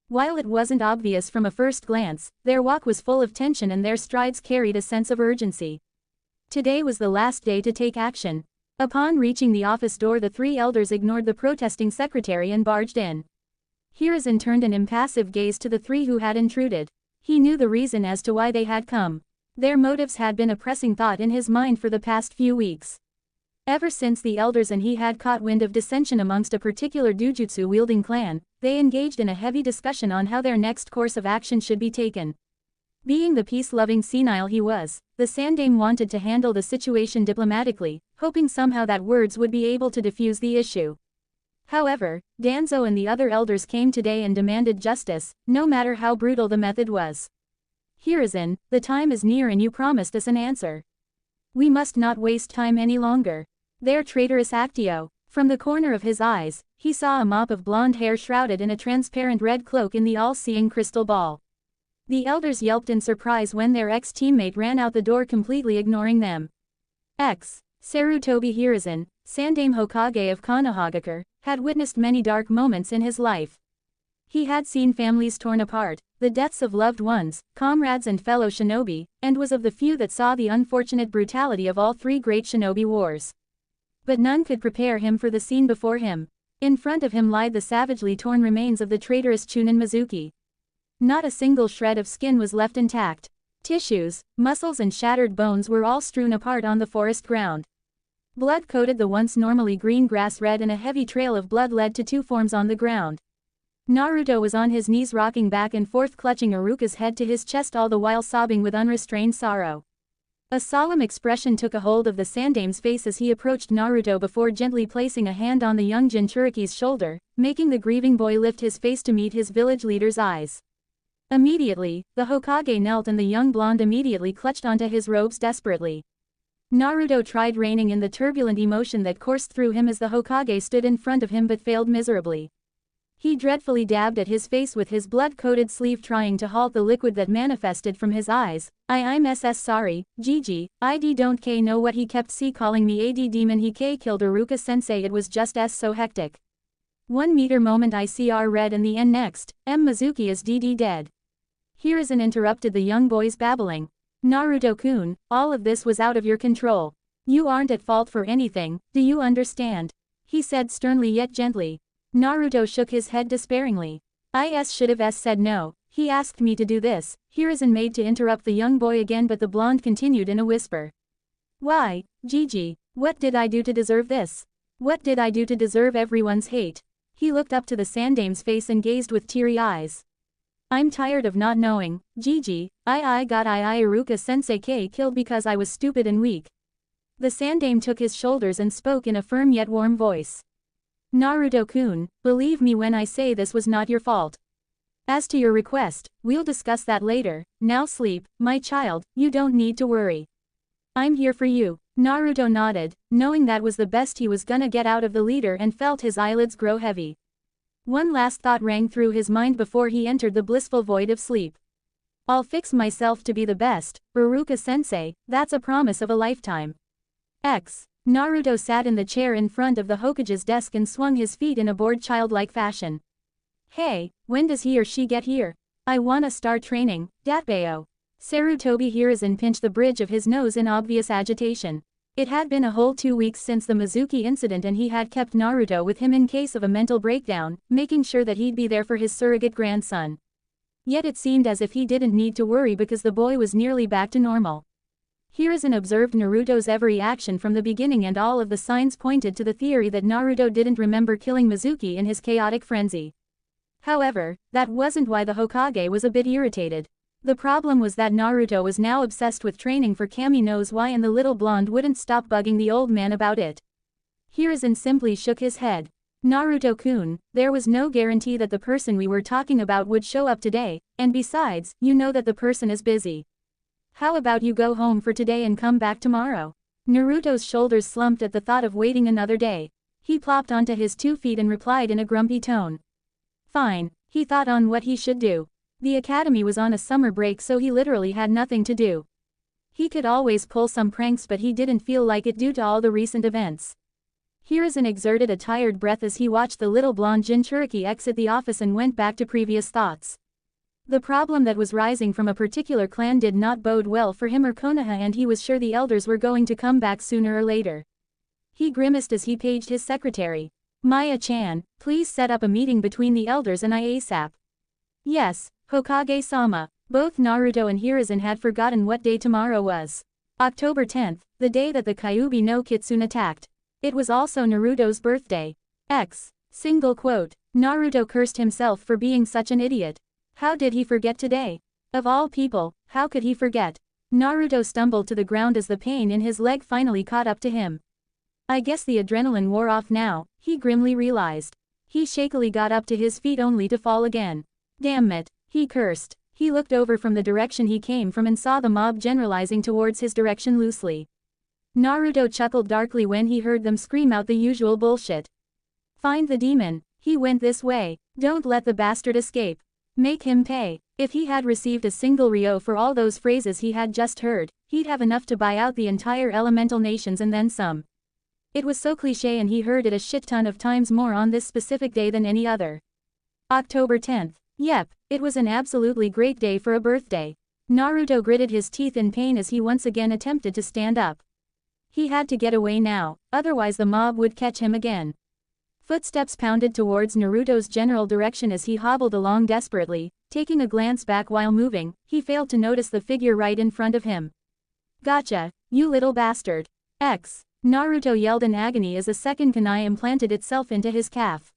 While it wasn't obvious from a first glance, their walk was full of tension and their strides carried a sense of urgency. Today was the last day to take action. Upon reaching the office door, the 3 elders ignored the protesting secretary and barged in. Hiruzen turned an impassive gaze to the 3 who had intruded. He knew the reason as to why they had come. Their motives had been a pressing thought in his mind for the past few weeks. Ever since the elders and he had caught wind of dissension amongst a particular Dujutsu-wielding clan, they engaged in a heavy discussion on how their next course of action should be taken. Being the peace-loving senile he was, the Sandaime wanted to handle the situation diplomatically, hoping somehow that words would be able to defuse the issue. However, Danzo and the other elders came today and demanded justice, no matter how brutal the method was. Hiruzen, the time is near and you promised us an answer. We must not waste time any longer. Their traitorous Actio. From the corner of his eyes, he saw a mop of blonde hair shrouded in a transparent red cloak in the all-seeing crystal ball. The elders yelped in surprise when their ex-teammate ran out the door, completely ignoring them. Sarutobi Hiruzen, Sandaime Hokage of Konohagakure, had witnessed many dark moments in his life. He had seen families torn apart, the deaths of loved ones, comrades and fellow shinobi, and was of the few that saw the unfortunate brutality of all 3 great shinobi wars. But none could prepare him for the scene before him. In front of him lied the savagely torn remains of the traitorous Chunin Mizuki. Not a single shred of skin was left intact. Tissues, muscles and shattered bones were all strewn apart on the forest ground. Blood coated the once normally green grass red and a heavy trail of blood led to two forms on the ground. Naruto was on his knees rocking back and forth clutching Iruka's head to his chest all the while sobbing with unrestrained sorrow. A solemn expression took a hold of the Sandame's face as he approached Naruto before gently placing a hand on the young Jinchuriki's shoulder, making the grieving boy lift his face to meet his village leader's eyes. Immediately, the Hokage knelt and the young blonde immediately clutched onto his robes desperately. Naruto tried reining in the turbulent emotion that coursed through him as the Hokage stood in front of him but failed miserably. He dreadfully dabbed at his face with his blood-coated sleeve trying to halt the liquid that manifested from his eyes. I'm ss sorry, Gigi, I don't know what he kept calling me AD demon he killed Iruka sensei it was just so hectic. 1 meter moment ICR read and the end next, Mizuki is dead. Hiruzen interrupted the young boy's babbling. Naruto-kun, all of this was out of your control. You aren't at fault for anything, do you understand? He said sternly yet gently. Naruto shook his head despairingly. I should have said no, he asked me to do this. Hiruzen made to interrupt the young boy again but the blonde continued in a whisper. Why, Gigi, what did I do to deserve this? What did I do to deserve everyone's hate? He looked up to the Sandame's face and gazed with teary eyes. I'm tired of not knowing, Gigi, I got Iruka sensei killed because I was stupid and weak. The Sandame took his shoulders and spoke in a firm yet warm voice. Naruto-kun, believe me when I say this was not your fault. As to your request, we'll discuss that later, now sleep, my child, you don't need to worry. I'm here for you. Naruto nodded, knowing that was the best he was gonna get out of the leader and felt his eyelids grow heavy. One last thought rang through his mind before he entered the blissful void of sleep. I'll fix myself to be the best, Iruka-sensei, that's a promise of a lifetime. Naruto sat in the chair in front of the Hokage's desk and swung his feet in a bored childlike fashion. Hey, when does he or she get here? I wanna start training, Datbeo. Sarutobi Hiruzen pinched the bridge of his nose in obvious agitation. It had been a whole 2 weeks since the Mizuki incident and he had kept Naruto with him in case of a mental breakdown, making sure that he'd be there for his surrogate grandson. Yet it seemed as if he didn't need to worry because the boy was nearly back to normal. Hiruzen observed Naruto's every action from the beginning and all of the signs pointed to the theory that Naruto didn't remember killing Mizuki in his chaotic frenzy. However, that wasn't why the Hokage was a bit irritated. The problem was that Naruto was now obsessed with training for Kami knows why and the little blonde wouldn't stop bugging the old man about it. Hiruzen simply shook his head. Naruto-kun, there was no guarantee that the person we were talking about would show up today, and besides, you know that the person is busy. How about you go home for today and come back tomorrow? Naruto's shoulders slumped at the thought of waiting another day. He plopped onto his 2 feet and replied in a grumpy tone. Fine, he thought on what he should do. The academy was on a summer break so he literally had nothing to do. He could always pull some pranks but he didn't feel like it due to all the recent events. Hiruzen exerted a tired breath as he watched the little blonde Jinchuriki exit the office and went back to previous thoughts. The problem that was rising from a particular clan did not bode well for him or Konoha and he was sure the elders were going to come back sooner or later. He grimaced as he paged his secretary. Maya-chan, please set up a meeting between the elders and I ASAP. Yes, Hokage-sama. Both Naruto and Hiruzen had forgotten what day tomorrow was. October 10th, the day that the Kyuubi no Kitsune attacked. It was also Naruto's birthday. Single quote. Naruto cursed himself for being such an idiot. How did he forget today? Of all people, how could he forget? Naruto stumbled to the ground as the pain in his leg finally caught up to him. I guess the adrenaline wore off now, he grimly realized. He shakily got up to his feet only to fall again. Damn it, he cursed. He looked over from the direction he came from and saw the mob generalizing towards his direction loosely. Naruto chuckled darkly when he heard them scream out the usual bullshit. Find the demon, he went this way, don't let the bastard escape. Make him pay. If he had received a single ryo for all those phrases he had just heard, he'd have enough to buy out the entire elemental nations and then some. It was so cliché and he heard it a shit ton of times more on this specific day than any other. October 10th. Yep, it was an absolutely great day for a birthday. Naruto gritted his teeth in pain as he once again attempted to stand up. He had to get away now, otherwise the mob would catch him again. Footsteps pounded towards Naruto's general direction as he hobbled along desperately, taking a glance back while moving, he failed to notice the figure right in front of him. Gotcha, you little bastard. Naruto yelled in agony as a second kunai implanted itself into his calf.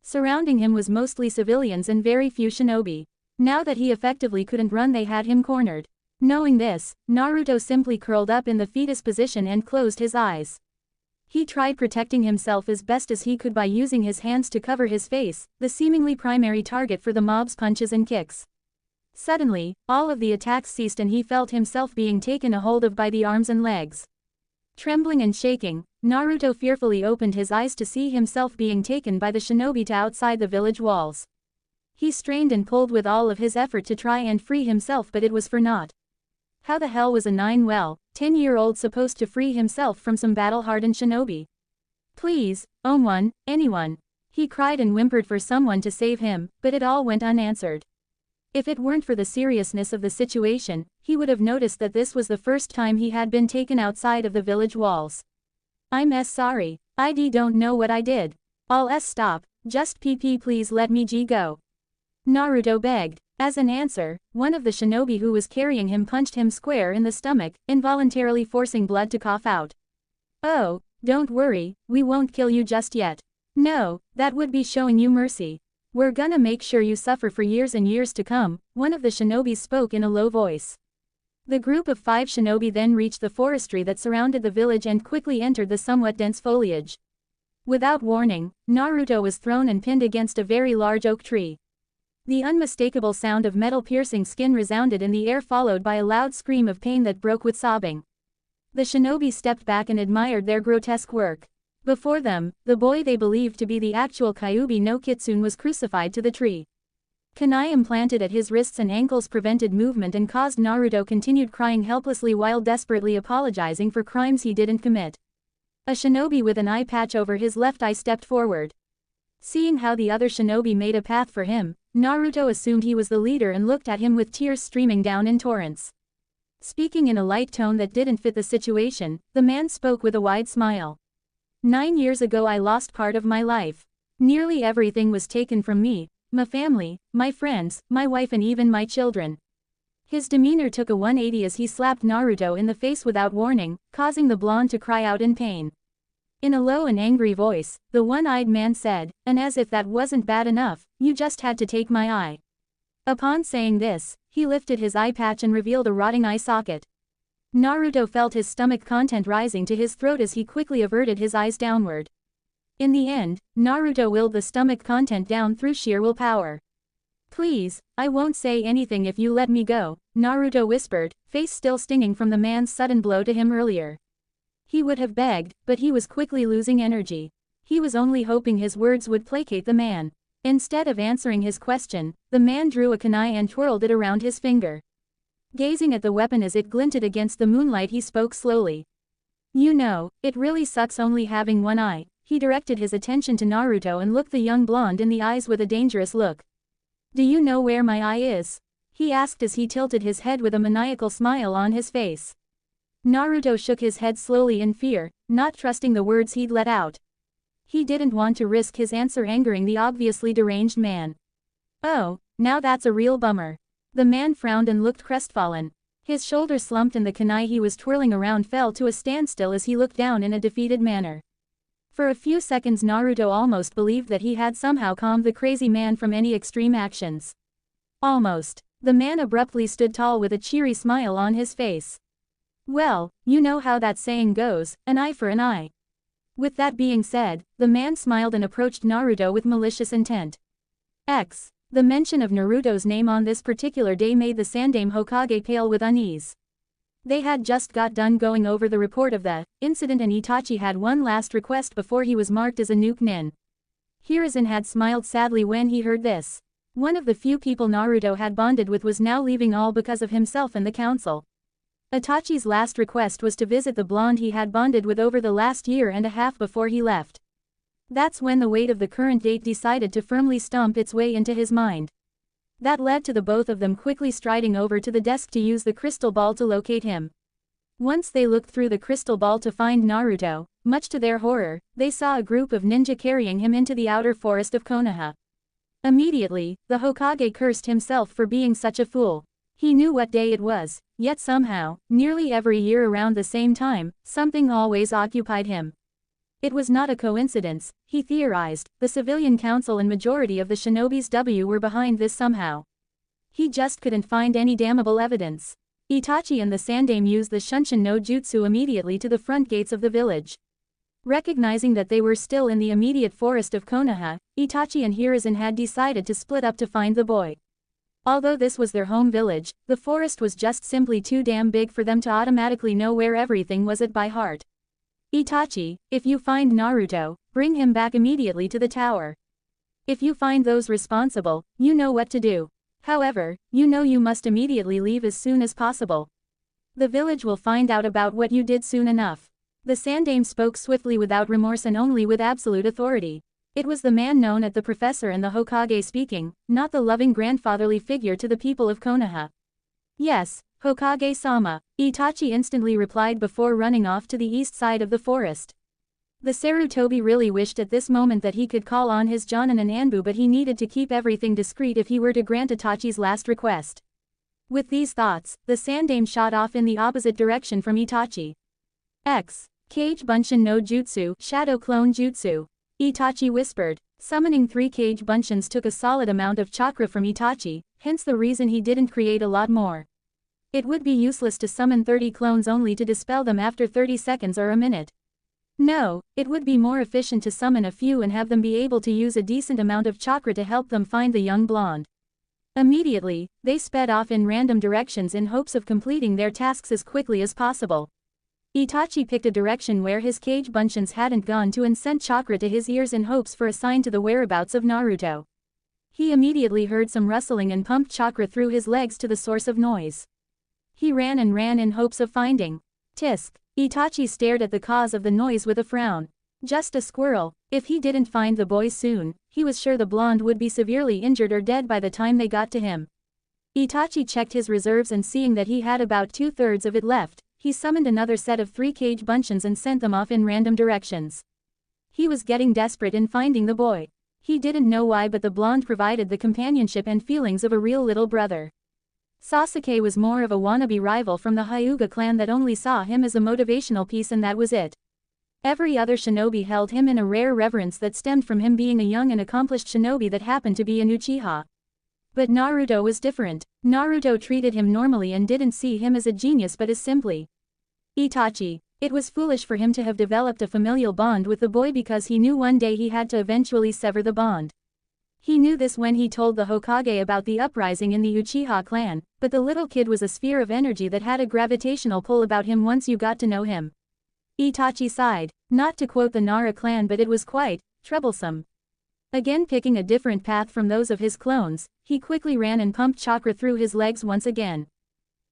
Surrounding him was mostly civilians and very few shinobi. Now that he effectively couldn't run, they had him cornered. Knowing this, Naruto simply curled up in the fetus position and closed his eyes. He tried protecting himself as best as he could by using his hands to cover his face, the seemingly primary target for the mob's punches and kicks. Suddenly, all of the attacks ceased and he felt himself being taken a hold of by the arms and legs. Trembling and shaking, Naruto fearfully opened his eyes to see himself being taken by the shinobi to outside the village walls. He strained and pulled with all of his effort to try and free himself, but it was for naught. How the hell was a 10-year-old supposed to free himself from some battle-hardened shinobi? Please, anyone. He cried and whimpered for someone to save him, but it all went unanswered. If it weren't for the seriousness of the situation, he would have noticed that this was the first time he had been taken outside of the village walls. I'm sorry. I don't know what I did. Stop, just PP, please let me go. Naruto begged. As an answer, one of the shinobi who was carrying him punched him square in the stomach, involuntarily forcing blood to cough out. Oh, don't worry, we won't kill you just yet. No, that would be showing you mercy. We're gonna make sure you suffer for years and years to come, one of the shinobi spoke in a low voice. The group of 5 shinobi then reached the forestry that surrounded the village and quickly entered the somewhat dense foliage. Without warning, Naruto was thrown and pinned against a very large oak tree. The unmistakable sound of metal piercing skin resounded in the air, followed by a loud scream of pain that broke with sobbing. The shinobi stepped back and admired their grotesque work. Before them, the boy they believed to be the actual Kyuubi no Kitsune was crucified to the tree. Kunai implanted at his wrists and ankles prevented movement and caused Naruto continued crying helplessly while desperately apologizing for crimes he didn't commit. A shinobi with an eye patch over his left eye stepped forward. Seeing how the other shinobi made a path for him, Naruto assumed he was the leader and looked at him with tears streaming down in torrents. Speaking in a light tone that didn't fit the situation, the man spoke with a wide smile. 9 years ago I lost part of my life. Nearly everything was taken from me, my family, my friends, my wife and even my children. His demeanor took a 180 as he slapped Naruto in the face without warning, causing the blonde to cry out in pain. In a low and angry voice, the one-eyed man said, and as if that wasn't bad enough, you just had to take my eye. Upon saying this, he lifted his eye patch and revealed a rotting eye socket. Naruto felt his stomach content rising to his throat as he quickly averted his eyes downward. In the end, Naruto willed the stomach content down through sheer willpower. Please, I won't say anything if you let me go, Naruto whispered, face still stinging from the man's sudden blow to him earlier. He would have begged, but he was quickly losing energy. He was only hoping his words would placate the man. Instead of answering his question, the man drew a kunai and twirled it around his finger. Gazing at the weapon as it glinted against the moonlight, he spoke slowly. You know, it really sucks only having one eye. He directed his attention to Naruto and looked the young blonde in the eyes with a dangerous look. Do you know where my eye is? He asked as he tilted his head with a maniacal smile on his face. Naruto shook his head slowly in fear, not trusting the words he'd let out. He didn't want to risk his answer angering the obviously deranged man. Oh, now that's a real bummer. The man frowned and looked crestfallen. His shoulders slumped and the kunai he was twirling around fell to a standstill as he looked down in a defeated manner. For a few seconds Naruto almost believed that he had somehow calmed the crazy man from any extreme actions. Almost. The man abruptly stood tall with a cheery smile on his face. Well, you know how that saying goes, an eye for an eye. With that being said, the man smiled and approached Naruto with malicious intent. The mention of Naruto's name on this particular day made the Sandaime Hokage pale with unease. They had just got done going over the report of the incident and Itachi had one last request before he was marked as a nuke nin. Hiruzen had smiled sadly when he heard this. One of the few people Naruto had bonded with was now leaving all because of himself and the council. Itachi's last request was to visit the blonde he had bonded with over the last year and a half before he left. That's when the weight of the current date decided to firmly stomp its way into his mind. That led to the both of them quickly striding over to the desk to use the crystal ball to locate him. Once they looked through the crystal ball to find Naruto, much to their horror, they saw a group of ninja carrying him into the outer forest of Konoha. Immediately, the Hokage cursed himself for being such a fool. He knew what day it was, yet somehow, nearly every year around the same time, something always occupied him. It was not a coincidence, he theorized, the civilian council and majority of the shinobi's were behind this somehow. He just couldn't find any damnable evidence. Itachi and the Sandaime used the Shunshin no Jutsu immediately to the front gates of the village. Recognizing that they were still in the immediate forest of Konoha, Itachi and Hiruzen had decided to split up to find the boy. Although this was their home village, the forest was just simply too damn big for them to automatically know where everything was at by heart. Itachi, if you find Naruto, bring him back immediately to the tower. If you find those responsible, you know what to do. However, you know you must immediately leave as soon as possible. The village will find out about what you did soon enough. The Sandaime spoke swiftly without remorse and only with absolute authority. It was the man known as the professor and the Hokage speaking, not the loving grandfatherly figure to the people of Konoha. Yes, Hokage-sama, Itachi instantly replied before running off to the east side of the forest. The Sarutobi really wished at this moment that he could call on his Jonin and Anbu, but he needed to keep everything discreet if he were to grant Itachi's last request. With these thoughts, the Sandaime shot off in the opposite direction from Itachi. Kage Bunshin no Jutsu, Shadow Clone Jutsu. Itachi whispered. Summoning 3 Kage Bunshins took a solid amount of chakra from Itachi, hence the reason he didn't create a lot more. It would be useless to summon 30 clones only to dispel them after 30 seconds or a minute. No, it would be more efficient to summon a few and have them be able to use a decent amount of chakra to help them find the young blonde. Immediately, they sped off in random directions in hopes of completing their tasks as quickly as possible. Itachi picked a direction where his Kage Bunshins hadn't gone to and sent chakra to his ears in hopes for a sign to the whereabouts of Naruto. He immediately heard some rustling and pumped chakra through his legs to the source of noise. He ran and ran in hopes of finding. Tisk. Itachi stared at the cause of the noise with a frown. Just a squirrel. If he didn't find the boy soon, he was sure the blonde would be severely injured or dead by the time they got to him. Itachi checked his reserves and seeing that he had about 2/3 of it left, he summoned another set of 3 Kage Bunshins and sent them off in random directions. He was getting desperate in finding the boy. He didn't know why, but the blonde provided the companionship and feelings of a real little brother. Sasuke was more of a wannabe rival from the Hyuga clan that only saw him as a motivational piece, and that was it. Every other shinobi held him in a rare reverence that stemmed from him being a young and accomplished shinobi that happened to be an Uchiha. But Naruto was different. Naruto treated him normally and didn't see him as a genius but as simply Itachi. It was foolish for him to have developed a familial bond with the boy because he knew one day he had to eventually sever the bond. He knew this when he told the Hokage about the uprising in the Uchiha clan, but the little kid was a sphere of energy that had a gravitational pull about him once you got to know him. Itachi sighed, not to quote the Nara clan, but it was quite troublesome. Again picking a different path from those of his clones, he quickly ran and pumped chakra through his legs once again.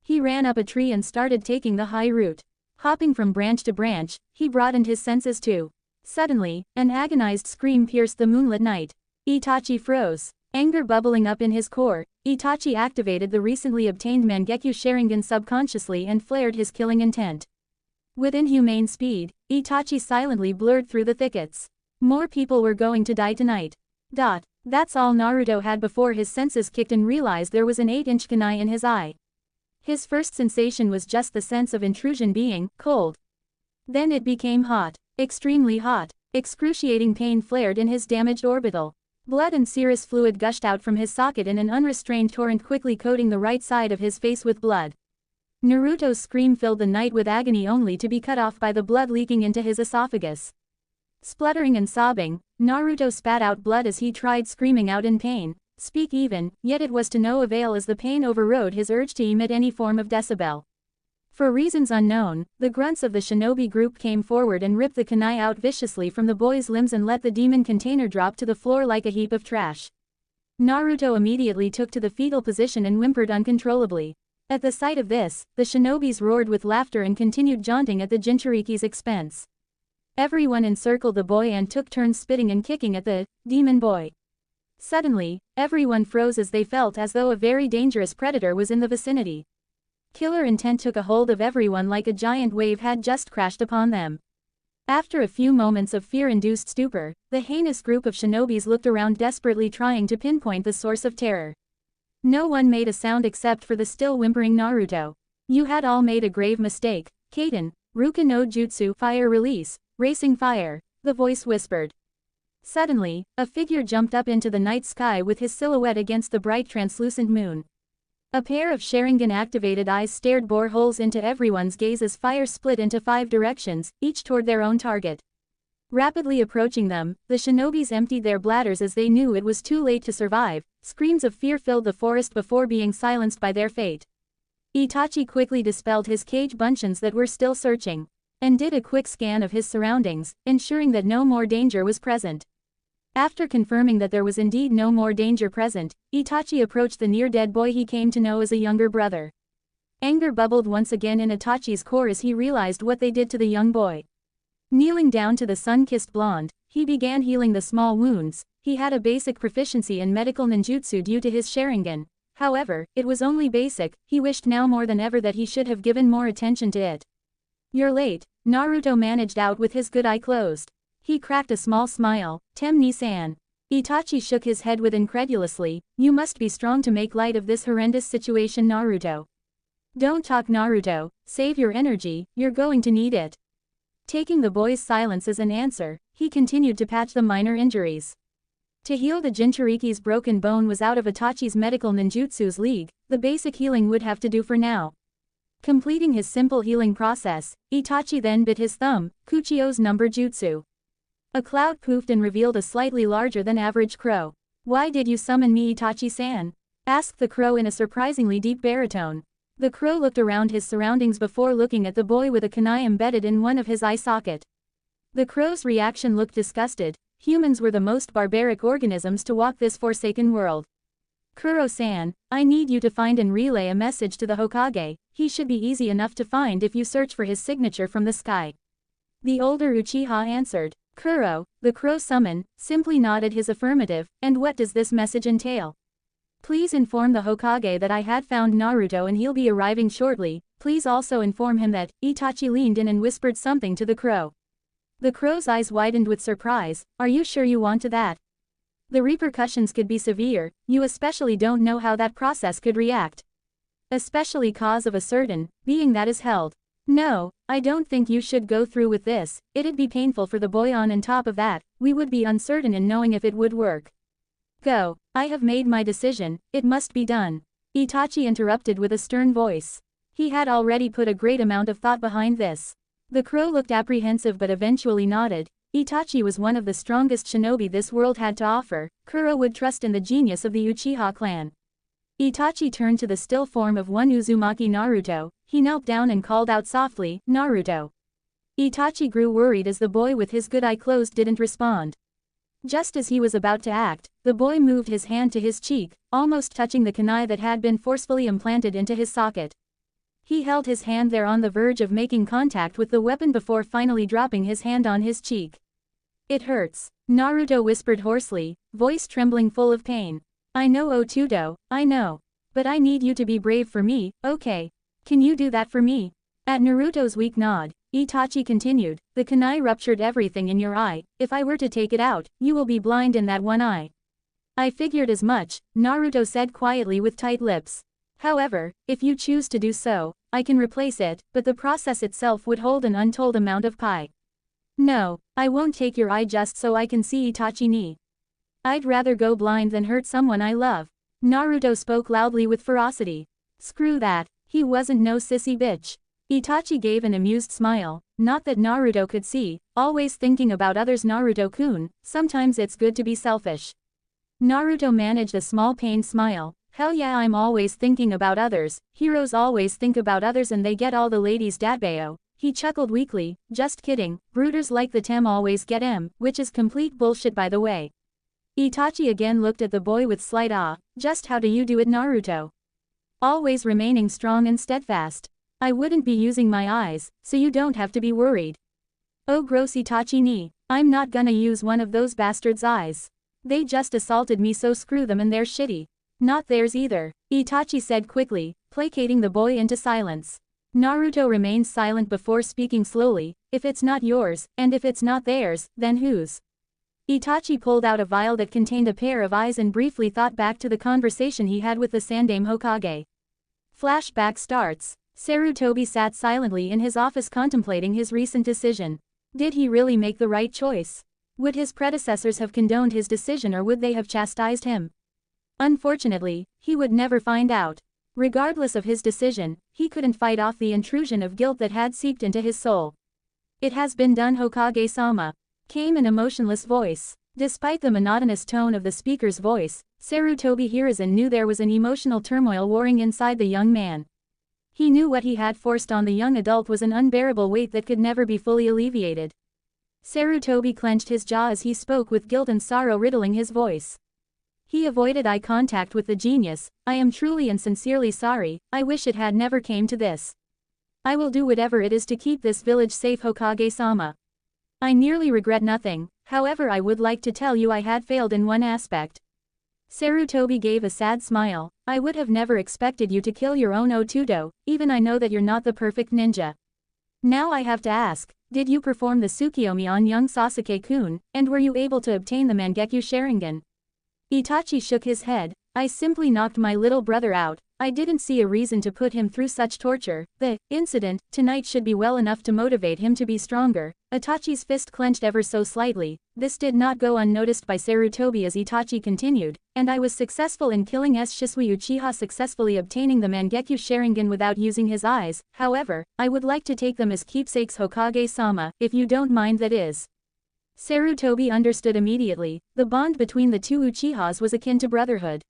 He ran up a tree and started taking the high route. Hopping from branch to branch, he broadened his senses too. Suddenly, an agonized scream pierced the moonlit night. Itachi froze. Anger bubbling up in his core, Itachi activated the recently obtained Mangekyo Sharingan subconsciously and flared his killing intent. With inhumane speed, Itachi silently blurred through the thickets. More people were going to die tonight. That's all Naruto had before his senses kicked and realized there was an 8-inch kunai in his eye. His first sensation was just the sense of intrusion being cold. Then it became hot, extremely hot. Excruciating pain flared in his damaged orbital. Blood and serous fluid gushed out from his socket in an unrestrained torrent, quickly coating the right side of his face with blood. Naruto's scream filled the night with agony only to be cut off by the blood leaking into his esophagus. Spluttering and sobbing, Naruto spat out blood as he tried screaming out in pain. Speak even, yet it was to no avail as the pain overrode his urge to emit any form of decibel. For reasons unknown, the grunts of the shinobi group came forward and ripped the kunai out viciously from the boy's limbs and let the demon container drop to the floor like a heap of trash. Naruto immediately took to the fetal position and whimpered uncontrollably. At the sight of this, the shinobis roared with laughter and continued jaunting at the Jinchuriki's expense. Everyone encircled the boy and took turns spitting and kicking at the demon boy. Suddenly, everyone froze as they felt as though a very dangerous predator was in the vicinity. Killer intent took a hold of everyone like a giant wave had just crashed upon them. After a few moments of fear-induced stupor, the heinous group of shinobis looked around desperately trying to pinpoint the source of terror. No one made a sound except for the still whimpering Naruto. You had all made a grave mistake, Kaden. Ruka no Jutsu fire release, racing fire, the voice whispered. Suddenly, a figure jumped up into the night sky with his silhouette against the bright translucent moon. A pair of Sharingan-activated eyes stared bore holes into everyone's gaze as fire split into 5 directions, each toward their own target. Rapidly approaching them, the shinobis emptied their bladders as they knew it was too late to survive. Screams of fear filled the forest before being silenced by their fate. Itachi quickly dispelled his cage buncheons that were still searching, and did a quick scan of his surroundings, ensuring that no more danger was present. After confirming that there was indeed no more danger present, Itachi approached the near-dead boy he came to know as a younger brother. Anger bubbled once again in Itachi's core as he realized what they did to the young boy. Kneeling down to the sun-kissed blonde, he began healing the small wounds. He had a basic proficiency in medical ninjutsu due to his Sharingan. However, it was only basic. He wished now more than ever that he should have given more attention to it. "You're late," Naruto managed out with his good eye closed. He cracked a small smile. "Temni-san." Itachi shook his head with incredulously. "You must be strong to make light of this horrendous situation, Naruto. Don't talk, Naruto. Save your energy, you're going to need it." Taking the boy's silence as an answer, he continued to patch the minor injuries. To heal the Jinchuriki's broken bone was out of Itachi's medical ninjutsu's league. The basic healing would have to do for now. Completing his simple healing process, Itachi then bit his thumb, Kuchio's number jutsu. A cloud poofed and revealed a slightly larger than average crow. "Why did you summon me, Itachi-san?" asked the crow in a surprisingly deep baritone. The crow looked around his surroundings before looking at the boy with a kunai embedded in one of his eye socket. The crow's reaction looked disgusted. Humans were the most barbaric organisms to walk this forsaken world. "Kuro-san, I need you to find and relay a message to the Hokage. He should be easy enough to find if you search for his signature from the sky." The older Uchiha answered. Kuro, the crow summon, simply nodded his affirmative. "And what does this message entail?" "Please inform the Hokage that I had found Naruto and he'll be arriving shortly. Please also inform him that." Itachi leaned in and whispered something to the crow. The crow's eyes widened with surprise. "Are you sure you want to that? The repercussions could be severe. You especially don't know how that process could react. Especially cause of a certain being that is held. No, I don't think you should go through with this. It'd be painful for the boy on top of that, we would be uncertain in knowing if it would work. Go, I have made my decision, it must be done." Itachi interrupted with a stern voice. He had already put a great amount of thought behind this. The crow looked apprehensive but eventually nodded. Itachi was one of the strongest shinobi this world had to offer. Kuro would trust in the genius of the Uchiha clan. Itachi turned to the still form of one Uzumaki Naruto. He knelt down and called out softly, "Naruto." Itachi grew worried as the boy with his good eye closed didn't respond. Just as he was about to act, the boy moved his hand to his cheek, almost touching the kunai that had been forcefully implanted into his socket. He held his hand there on the verge of making contact with the weapon before finally dropping his hand on his cheek. "It hurts," Naruto whispered hoarsely, voice trembling full of pain. "I know, Otudo, I know. But I need you to be brave for me, okay? Can you do that for me?" At Naruto's weak nod, Itachi continued, "The kunai ruptured everything in your eye. If I were to take it out, you will be blind in that one eye." "I figured as much," Naruto said quietly with tight lips. "However, if you choose to do so, I can replace it, but the process itself would hold an untold amount of pi." "No, I won't take your eye just so I can see Itachi ni. I'd rather go blind than hurt someone I love." Naruto spoke loudly with ferocity. "Screw that, he wasn't no sissy bitch." Itachi gave an amused smile, not that Naruto could see, always thinking about others. "Naruto-kun, sometimes it's good to be selfish." Naruto managed a small pained smile. "Hell yeah, I'm always thinking about others. Heroes always think about others and they get all the ladies datbeo." He chuckled weakly. "Just kidding, brooders like the Tem always get M, which is complete bullshit by the way." Itachi again looked at the boy with slight awe. "Just how do you do it, Naruto?" "Always remaining strong and steadfast. I wouldn't be using my eyes, so you don't have to be worried." "Oh gross, Itachi ni, I'm not gonna use one of those bastards' eyes. They just assaulted me, so screw them and they're shitty." Not theirs either, Itachi said quickly, placating the boy into silence. Naruto remained silent before speaking slowly, if it's not yours, and if it's not theirs, then whose? Itachi pulled out a vial that contained a pair of eyes and briefly thought back to the conversation he had with the Sandaime Hokage. Flashback starts. Sarutobi sat silently in his office contemplating his recent decision. Did he really make the right choice? Would his predecessors have condoned his decision or would they have chastised him? Unfortunately, he would never find out. Regardless of his decision, he couldn't fight off the intrusion of guilt that had seeped into his soul. It has been done, Hokage-sama, came an emotionless voice. Despite the monotonous tone of the speaker's voice, Sarutobi Hiruzen knew there was an emotional turmoil warring inside the young man. He knew what he had forced on the young adult was an unbearable weight that could never be fully alleviated. Sarutobi clenched his jaw as he spoke with guilt and sorrow riddling his voice. He avoided eye contact with the genius. I am truly and sincerely sorry, I wish it had never came to this. I will do whatever it is to keep this village safe, Hokage-sama. I nearly regret nothing, however I would like to tell you I had failed in one aspect. Sarutobi gave a sad smile. I would have never expected you to kill your own Otudo, even I know that you're not the perfect ninja. Now I have to ask, did you perform the Tsukiyomi on young Sasuke-kun, and were you able to obtain the Mangekyo Sharingan? Itachi shook his head. I simply knocked my little brother out. I didn't see a reason to put him through such torture. The incident tonight should be well enough to motivate him to be stronger. Itachi's fist clenched ever so slightly. This did not go unnoticed by Sarutobi as Itachi continued, and I was successful in killing Shisui Uchiha, successfully obtaining the Mangekyo Sharingan without using his eyes. However, I would like to take them as keepsakes, Hokage-sama, if you don't mind, that is. Sarutobi understood immediately. The bond between the two Uchihas was akin to brotherhood.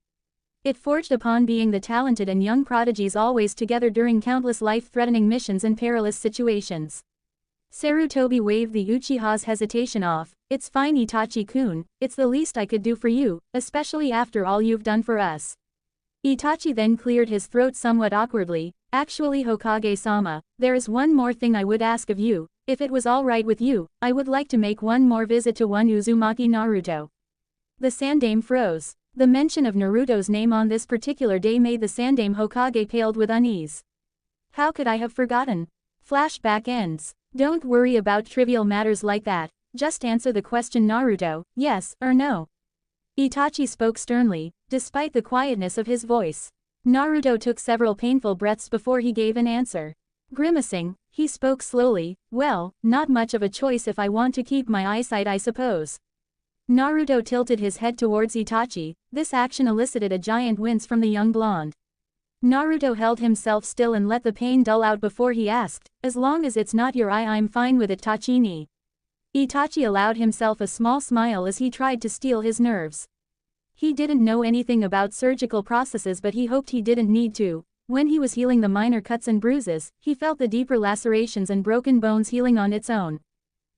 It forged upon being the talented and young prodigies always together during countless life-threatening missions and perilous situations. Sarutobi waved the Uchiha's hesitation off. It's fine, Itachi-kun, it's the least I could do for you, especially after all you've done for us. Itachi then cleared his throat somewhat awkwardly. Actually, Hokage-sama, there is one more thing I would ask of you. If it was all right with you, I would like to make one more visit to one Uzumaki Naruto. The Sandaime froze. The mention of Naruto's name on this particular day made the Sandaime Hokage paled with unease. How could I have forgotten? Flashback ends. Don't worry about trivial matters like that, just answer the question, Naruto, yes or no. Itachi spoke sternly, despite the quietness of his voice. Naruto took several painful breaths before he gave an answer. Grimacing, he spoke slowly, well, not much of a choice if I want to keep my eyesight, I suppose. Naruto tilted his head towards Itachi. This action elicited a giant wince from the young blonde. Naruto held himself still and let the pain dull out before he asked, as long as it's not your eye, I'm fine with it, Tachini. Itachi allowed himself a small smile as he tried to steel his nerves. He didn't know anything about surgical processes, but he hoped he didn't need to. When he was healing the minor cuts and bruises, he felt the deeper lacerations and broken bones healing on its own.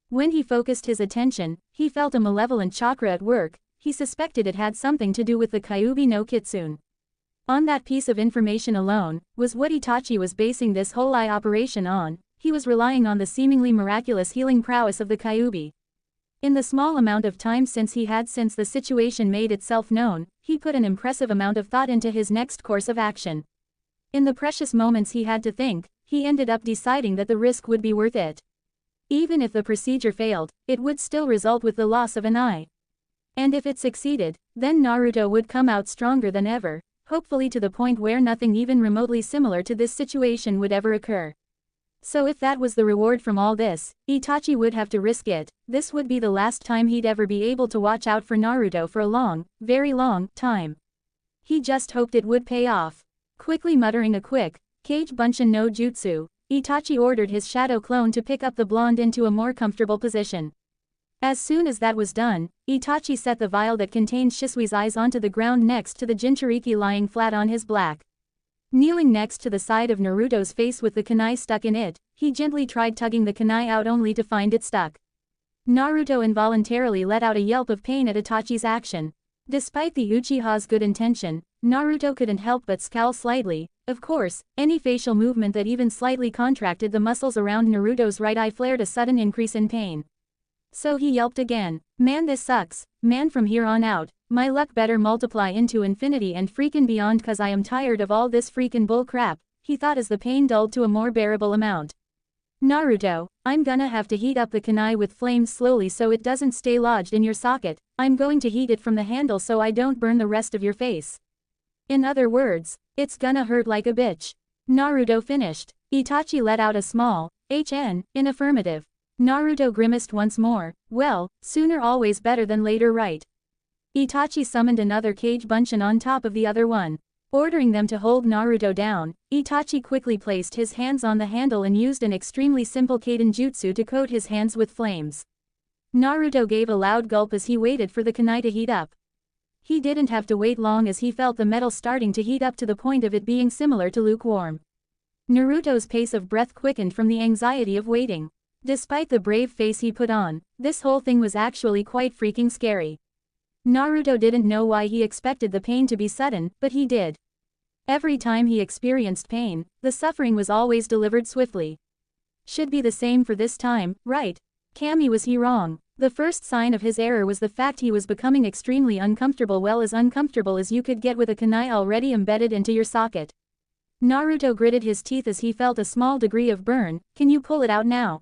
When he focused his attention, he felt a malevolent chakra at work. He suspected it had something to do with the Kyuubi no Kitsune. On that piece of information alone, was what Itachi was basing this whole eye operation on. He was relying on the seemingly miraculous healing prowess of the Kyuubi. In the small amount of time since the situation made itself known, he put an impressive amount of thought into his next course of action. In the precious moments he had to think, he ended up deciding that the risk would be worth it. Even if the procedure failed, it would still result with the loss of an eye. And if it succeeded, then Naruto would come out stronger than ever, hopefully to the point where nothing even remotely similar to this situation would ever occur. So if that was the reward from all this, Itachi would have to risk it. This would be the last time he'd ever be able to watch out for Naruto for a long, very long, time. He just hoped it would pay off. Quickly muttering a quick, Kage Bunshin no Jutsu, Itachi ordered his shadow clone to pick up the blonde into a more comfortable position. As soon as that was done, Itachi set the vial that contained Shisui's eyes onto the ground next to the Jinchuriki lying flat on his back. Kneeling next to the side of Naruto's face with the kunai stuck in it, he gently tried tugging the kunai out only to find it stuck. Naruto involuntarily let out a yelp of pain at Itachi's action. Despite the Uchiha's good intention, Naruto couldn't help but scowl slightly. Of course, any facial movement that even slightly contracted the muscles around Naruto's right eye flared a sudden increase in pain. So he yelped again. Man, this sucks. Man, from here on out, my luck better multiply into infinity and freakin' beyond, cause I am tired of all this freakin' bull crap, he thought as the pain dulled to a more bearable amount. Naruto, I'm gonna have to heat up the kunai with flames slowly so it doesn't stay lodged in your socket. I'm going to heat it from the handle so I don't burn the rest of your face. In other words, it's gonna hurt like a bitch. Naruto finished. Itachi let out a small HN in affirmative. Naruto grimaced once more. Well, sooner always better than later, right? Itachi summoned another cage bunshin on top of the other one. Ordering them to hold Naruto down, Itachi quickly placed his hands on the handle and used an extremely simple Kaden jutsu to coat his hands with flames. Naruto gave a loud gulp as he waited for the kunai to heat up. He didn't have to wait long as he felt the metal starting to heat up to the point of it being similar to lukewarm. Naruto's pace of breath quickened from the anxiety of waiting. Despite the brave face he put on, this whole thing was actually quite freaking scary. Naruto didn't know why he expected the pain to be sudden, but he did. Every time he experienced pain, the suffering was always delivered swiftly. Should be the same for this time, right? Kami, was he wrong? The first sign of his error was the fact he was becoming extremely uncomfortable, well, as uncomfortable as you could get with a kunai already embedded into your socket. Naruto gritted his teeth as he felt a small degree of burn. Can you pull it out now?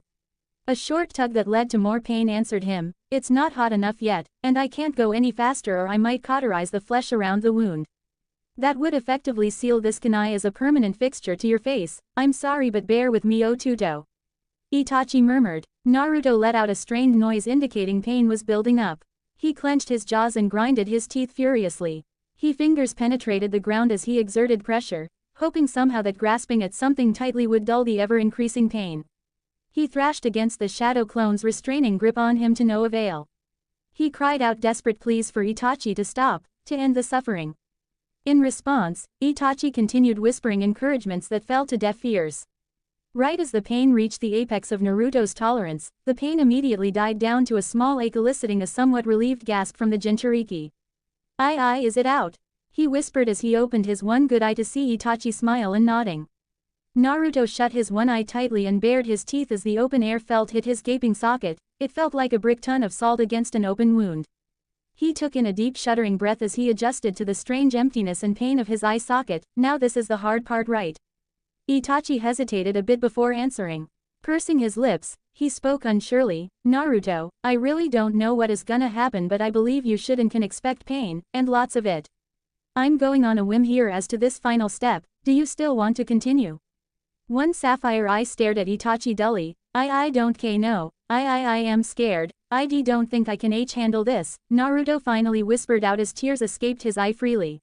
A short tug that led to more pain answered him. It's not hot enough yet, and I can't go any faster or I might cauterize the flesh around the wound. That would effectively seal this kunai as a permanent fixture to your face. I'm sorry, but bear with me, Otuto. Itachi murmured. Naruto let out a strained noise indicating pain was building up. He clenched his jaws and grinded his teeth furiously. His fingers penetrated the ground as he exerted pressure, hoping somehow that grasping at something tightly would dull the ever-increasing pain. He thrashed against the shadow clone's restraining grip on him to no avail. He cried out desperate pleas for Itachi to stop, to end the suffering. In response, Itachi continued whispering encouragements that fell to deaf ears. Right as the pain reached the apex of Naruto's tolerance, the pain immediately died down to a small ache, eliciting a somewhat relieved gasp from the Jinchuriki. "Ai, is it out?" he whispered as he opened his one good eye to see Itachi smile and nodding. Naruto shut his one eye tightly and bared his teeth as the open air felt hit his gaping socket. It felt like a brick ton of salt against an open wound. He took in a deep shuddering breath as he adjusted to the strange emptiness and pain of his eye socket. Now this is the hard part, right? Itachi hesitated a bit before answering. Pursing his lips, he spoke unsurely. Naruto, I really don't know what is gonna happen, but I believe you should and can expect pain, and lots of it. I'm going on a whim here as to this final step. Do you still want to continue? One sapphire eye stared at Itachi dully. I don't know. I am scared. I don't think I can handle this, Naruto finally whispered out as tears escaped his eye freely.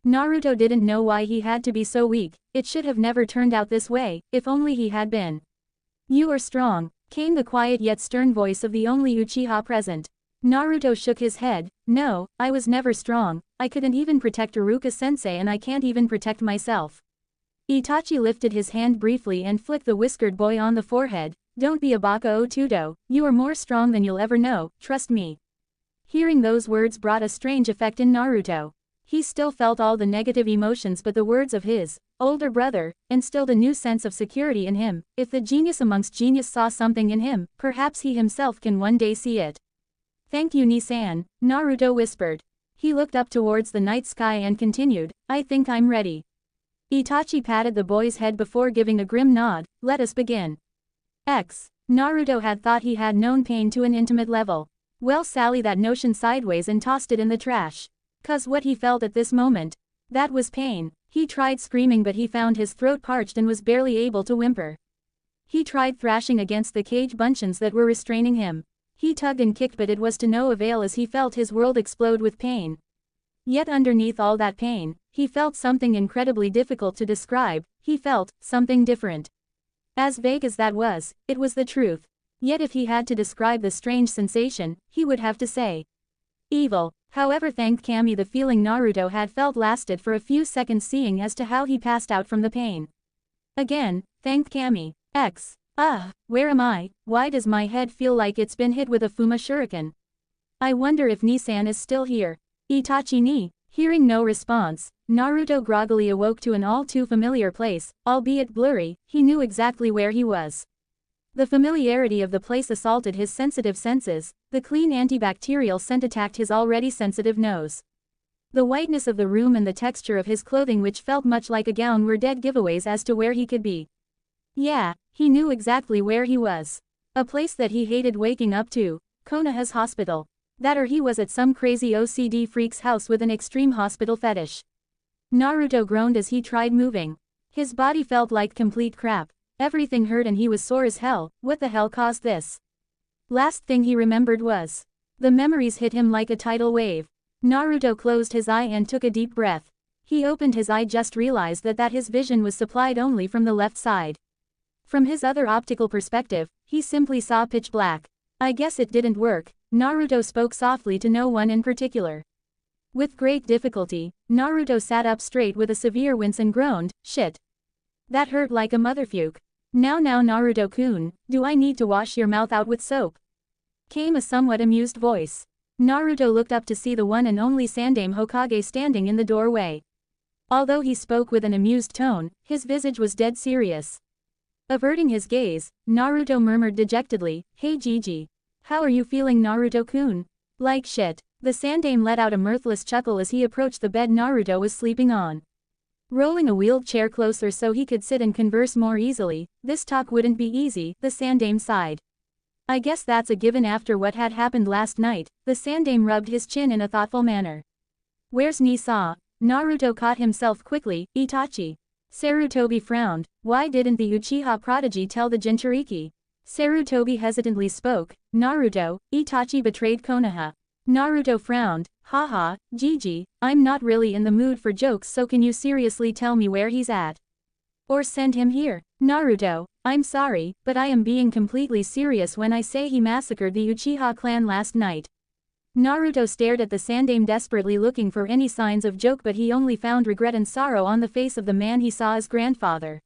Naruto didn't know why he had to be so weak. It should have never turned out this way, if only he had been. You are strong, came the quiet yet stern voice of the only Uchiha present. Naruto shook his head. No, I was never strong. I couldn't even protect Iruka-sensei, and I can't even protect myself. Itachi lifted his hand briefly and flicked the whiskered boy on the forehead. Don't be a baka, Otuto. You are more strong than you'll ever know, trust me. Hearing those words brought a strange effect in Naruto. He still felt all the negative emotions, but the words of his older brother instilled a new sense of security in him. If the genius amongst genius saw something in him, perhaps he himself can one day see it. Thank you, Nisan, Naruto whispered. He looked up towards the night sky and continued, I think I'm ready. Itachi patted the boy's head before giving a grim nod. Let us begin. Naruto had thought he had known pain to an intimate level. Well, sally that notion sideways and tossed it in the trash. 'Cause what he felt at this moment, that was pain. He tried screaming, but he found his throat parched and was barely able to whimper. He tried thrashing against the cage bunchins that were restraining him. He tugged and kicked, but it was to no avail as he felt his world explode with pain. Yet underneath all that pain, he felt something incredibly difficult to describe. He felt something different. As vague as that was, it was the truth. Yet if he had to describe the strange sensation, he would have to say evil. However, thank Kami, the feeling Naruto had felt lasted for a few seconds, seeing as to how he passed out from the pain. Again, thank Kami. Where am I? Why does my head feel like it's been hit with a Fuma shuriken? I wonder if Nisan is still here. Itachi ni. Hearing no response, Naruto groggily awoke to an all too familiar place, albeit blurry. He knew exactly where he was. The familiarity of the place assaulted his sensitive senses. The clean antibacterial scent attacked his already sensitive nose. The whiteness of the room and the texture of his clothing, which felt much like a gown, were dead giveaways as to where he could be. Yeah, he knew exactly where he was. A place that he hated waking up to, Konoha's hospital. That or he was at some crazy OCD freak's house with an extreme hospital fetish. Naruto groaned as he tried moving. His body felt like complete crap. Everything hurt and he was sore as hell. What the hell caused this? Last thing he remembered was. The memories hit him like a tidal wave. Naruto closed his eye and took a deep breath. He opened his eye, just realized that his vision was supplied only from the left side. From his other optical perspective, he simply saw pitch black. I guess it didn't work. Naruto spoke softly to no one in particular. With great difficulty, Naruto sat up straight with a severe wince and groaned, "Shit. That hurt like a motherfuck. Now Naruto-kun, do I need to wash your mouth out with soap?" Came a somewhat amused voice. Naruto looked up to see the one and only Sandaime Hokage standing in the doorway. Although he spoke with an amused tone, his visage was dead serious. Averting his gaze, Naruto murmured dejectedly, "Hey Gigi. How are you feeling, Naruto-kun?" "Like shit." The Sandaime let out a mirthless chuckle as he approached the bed Naruto was sleeping on. Rolling a wheeled chair closer so he could sit and converse more easily, "This talk wouldn't be easy," the Sandaime sighed. "I guess that's a given after what had happened last night." The Sandaime rubbed his chin in a thoughtful manner. "Where's Nisa?" Naruto caught himself quickly. "Itachi." Sarutobi frowned. "Why didn't the Uchiha prodigy tell the Jinchuriki?" Sarutobi hesitantly spoke. "Naruto, Itachi betrayed Konoha." Naruto frowned. "Haha, Gigi, I'm not really in the mood for jokes, so can you seriously tell me where he's at? Or send him here?" "Naruto, I'm sorry, but I am being completely serious when I say he massacred the Uchiha clan last night." Naruto stared at the Sandaime, desperately looking for any signs of joke, but he only found regret and sorrow on the face of the man he saw as grandfather.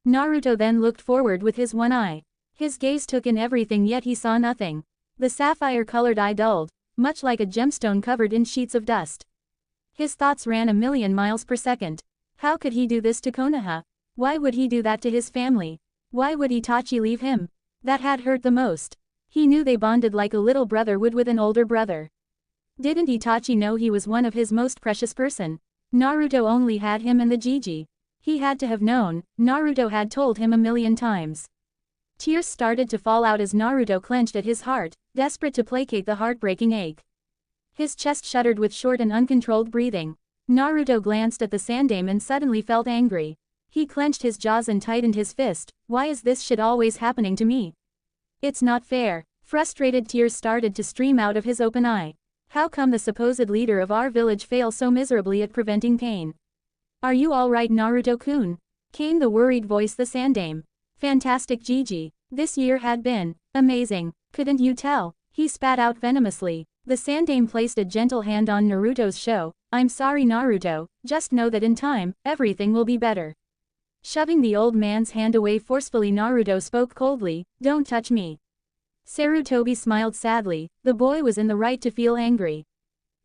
Naruto then looked forward with his one eye. His gaze took in everything, yet he saw nothing. The sapphire-colored eye dulled, much like a gemstone covered in sheets of dust. His thoughts ran a million miles per second. How could he do this to Konoha? Why would he do that to his family? Why would Itachi leave him? That had hurt the most. He knew they bonded like a little brother would with an older brother. Didn't Itachi know he was one of his most precious person? Naruto only had him and the Gigi. He had to have known. Naruto had told him a million times. Tears started to fall out as Naruto clenched at his heart, desperate to placate the heartbreaking ache. His chest shuddered with short and uncontrolled breathing. Naruto glanced at the Sandaime and suddenly felt angry. He clenched his jaws and tightened his fist. "Why is this shit always happening to me? It's not fair." Frustrated tears started to stream out of his open eye. How come the supposed leader of our village fails so miserably at preventing pain? "Are you alright, Naruto-kun?" came the worried voice the Sandaime. "Fantastic, Gigi. This year had been amazing. Couldn't you tell?" He spat out venomously. The Sandaime placed a gentle hand on Naruto's shoulder. "I'm sorry, Naruto, just know that in time, everything will be better." Shoving the old man's hand away forcefully, Naruto spoke coldly, "Don't touch me." Sarutobi smiled sadly. The boy was in the right to feel angry.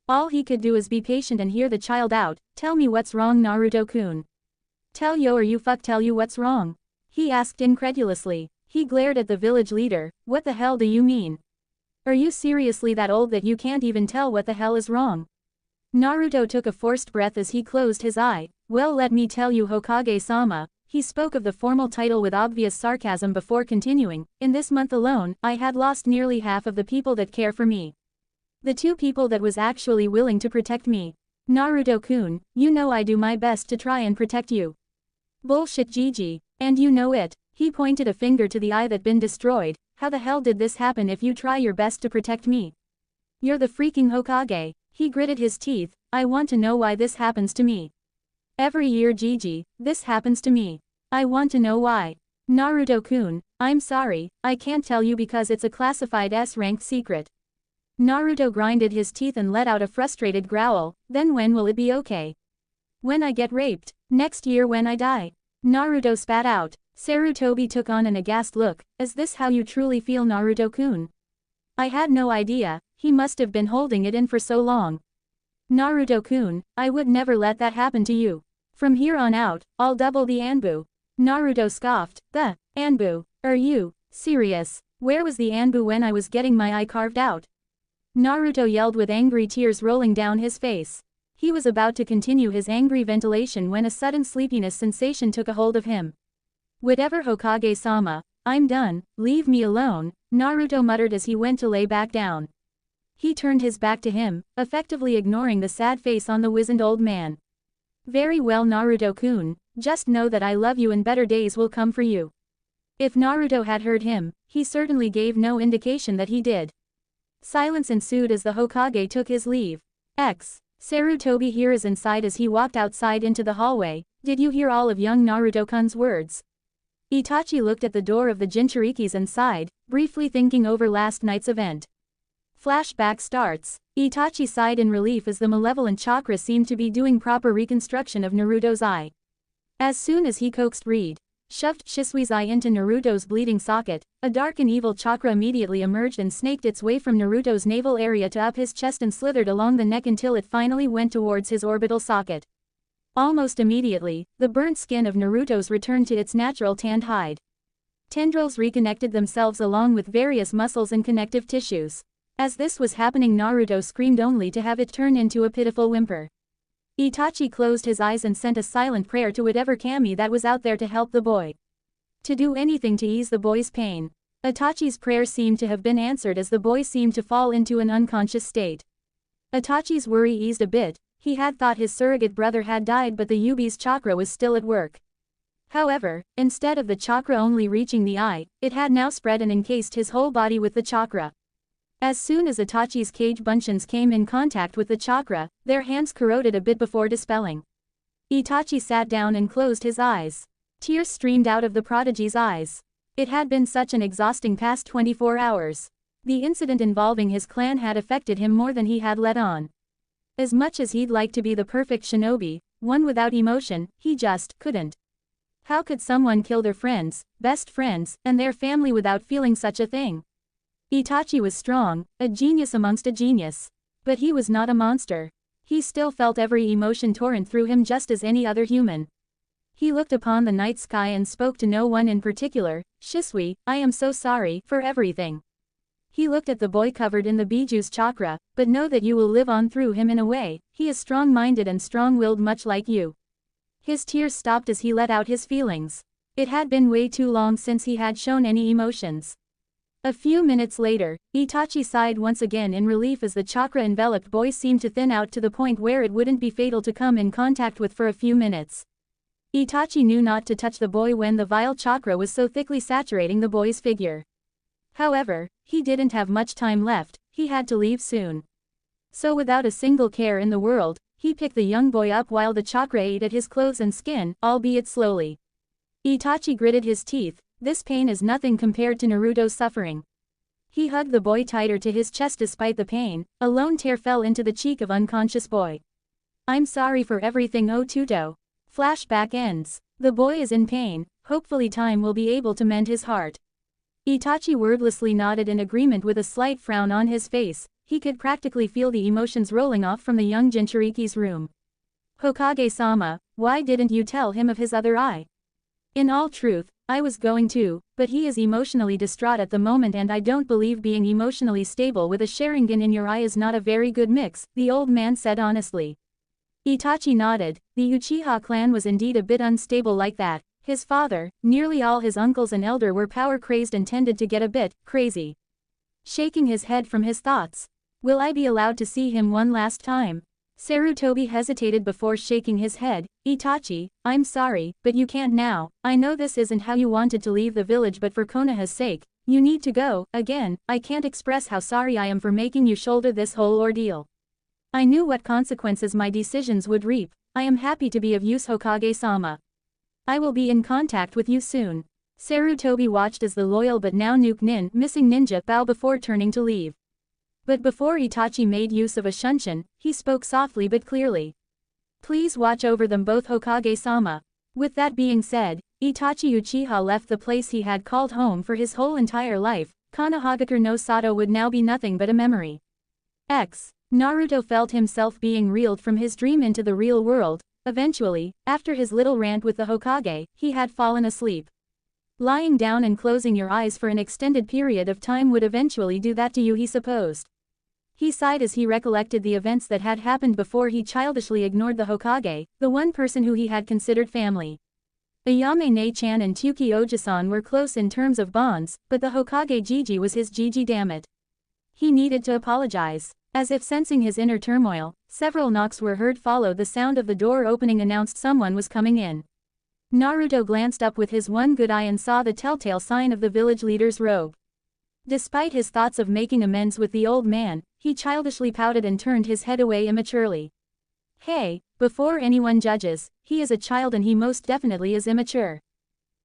All he could do is be patient and hear the child out. "Tell me what's wrong, Naruto-kun." "Tell yo or you fuck tell you what's wrong?" he asked incredulously. He glared at the village leader. "What the hell do you mean? Are you seriously that old that you can't even tell what the hell is wrong?" Naruto took a forced breath as he closed his eye. "Well, let me tell you, Hokage-sama." He spoke of the formal title with obvious sarcasm before continuing. "In this month alone, I had lost nearly half of the people that care for me. The two people that was actually willing to protect me. Naruto-kun, you know I do my best to try and protect you." "Bullshit, Gigi. And you know it." He pointed a finger to the eye that been destroyed. "How the hell did this happen if you try your best to protect me? You're the freaking Hokage." He gritted his teeth. "I want to know why this happens to me. Every year, Gigi, this happens to me. I want to know why." "Naruto-kun, I'm sorry, I can't tell you because it's a classified S-ranked secret." Naruto grinded his teeth and let out a frustrated growl. "Then when will it be okay? When I get raped? Next year when I die?" Naruto spat out. Sarutobi took on an aghast look. "Is this how you truly feel, Naruto-kun?" "I had no idea, he must have been holding it in for so long." "Naruto-kun, I would never let that happen to you. From here on out, I'll double the Anbu." Naruto scoffed. "The Anbu? Are you serious?" Where was the Anbu when I was getting my eye carved out? Naruto yelled with angry tears rolling down his face. He was about to continue his angry ventilation when a sudden sleepiness sensation took a hold of him. Whatever Hokage-sama, I'm done, leave me alone, Naruto muttered as he went to lay back down. He turned his back to him, effectively ignoring the sad face on the wizened old man. Very well Naruto-kun, just know that I love you and better days will come for you. If Naruto had heard him, he certainly gave no indication that he did. Silence ensued as the Hokage took his leave. Sarutobi here is inside as he walked outside into the hallway. Did you hear all of young Naruto-kun's words? Itachi looked at the door of the Jinchurikis and sighed, briefly thinking over last night's event. Flashback starts. Itachi sighed in relief as the malevolent chakra seemed to be doing proper reconstruction of Naruto's eye. As soon as he coaxed Reed, shoved Shisui's eye into Naruto's bleeding socket, a dark and evil chakra immediately emerged and snaked its way from Naruto's navel area to up his chest and slithered along the neck until it finally went towards his orbital socket. Almost immediately, the burnt skin of Naruto's returned to its natural tanned hide. Tendrils reconnected themselves along with various muscles and connective tissues. As this was happening, Naruto screamed only to have it turn into a pitiful whimper. Itachi closed his eyes and sent a silent prayer to whatever kami that was out there to help the boy. To do anything to ease the boy's pain. Itachi's prayer seemed to have been answered as the boy seemed to fall into an unconscious state. Itachi's worry eased a bit. He had thought his surrogate brother had died, but the Yubi's chakra was still at work. However, instead of the chakra only reaching the eye, it had now spread and encased his whole body with the chakra. As soon as Itachi's cage buncheons came in contact with the chakra, their hands corroded a bit before dispelling. Itachi sat down and closed his eyes. Tears streamed out of the prodigy's eyes. It had been such an exhausting past 24 hours. The incident involving his clan had affected him more than he had let on. As much as he'd like to be the perfect shinobi, one without emotion, he just couldn't. How could someone kill their friends, best friends, and their family without feeling such a thing? Itachi was strong, a genius amongst a genius. But he was not a monster. He still felt every emotion torrent through him just as any other human. He looked upon the night sky and spoke to no one in particular. Shisui, I am so sorry for everything. He looked at the boy covered in the Biju's chakra, but know that you will live on through him in a way. He is strong-minded and strong-willed much like you. His tears stopped as he let out his feelings. It had been way too long since he had shown any emotions. A few minutes later, Itachi sighed once again in relief as the chakra-enveloped boy seemed to thin out to the point where it wouldn't be fatal to come in contact with for a few minutes. Itachi knew not to touch the boy when the vile chakra was so thickly saturating the boy's figure. However, he didn't have much time left, he had to leave soon. So without a single care in the world, he picked the young boy up while the chakra ate at his clothes and skin, albeit slowly. Itachi gritted his teeth. This pain is nothing compared to Naruto's suffering. He hugged the boy tighter to his chest despite the pain. A lone tear fell into the cheek of unconscious boy. I'm sorry for everything, Otuto. Flashback ends. The boy is in pain, hopefully time will be able to mend his heart. Itachi wordlessly nodded in agreement with a slight frown on his face. He could practically feel the emotions rolling off from the young Jinchuriki's room. Hokage-sama, why didn't you tell him of his other eye? In all truth, I was going to, but he is emotionally distraught at the moment and I don't believe being emotionally stable with a Sharingan in your eye is not a very good mix, the old man said honestly. Itachi nodded. The Uchiha clan was indeed a bit unstable like that. His father, nearly all his uncles and elder were power-crazed and tended to get a bit crazy. Shaking his head from his thoughts. Will I be allowed to see him one last time? Sarutobi hesitated before shaking his head. Itachi, I'm sorry, but you can't now. I know this isn't how you wanted to leave the village, but for Konoha's sake, you need to go. Again, I can't express how sorry I am for making you shoulder this whole ordeal. I knew what consequences my decisions would reap. I am happy to be of use, Hokage-sama. I will be in contact with you soon. Sarutobi watched as the loyal but now missing ninja bow before turning to leave. But before Itachi made use of a shunshin, he spoke softly but clearly. Please watch over them both, Hokage-sama. With that being said, Itachi Uchiha left the place he had called home for his whole entire life. Konohagakure no Sato would now be nothing but a memory. Naruto felt himself being reeled from his dream into the real world. Eventually, after his little rant with the Hokage, he had fallen asleep. Lying down and closing your eyes for an extended period of time would eventually do that to you, he supposed. He sighed as he recollected the events that had happened before he childishly ignored the Hokage, the one person who he had considered family. Ayame Ne-chan and Tyuki Oji-san were close in terms of bonds, but the Hokage Gigi was his Gigi, damn it. He needed to apologize. As if sensing his inner turmoil, several knocks were heard, follow the sound of the door opening announced someone was coming in. Naruto glanced up with his one good eye and saw the telltale sign of the village leader's robe. Despite his thoughts of making amends with the old man, he childishly pouted and turned his head away immaturely. Hey, before anyone judges, he is a child and he most definitely is immature.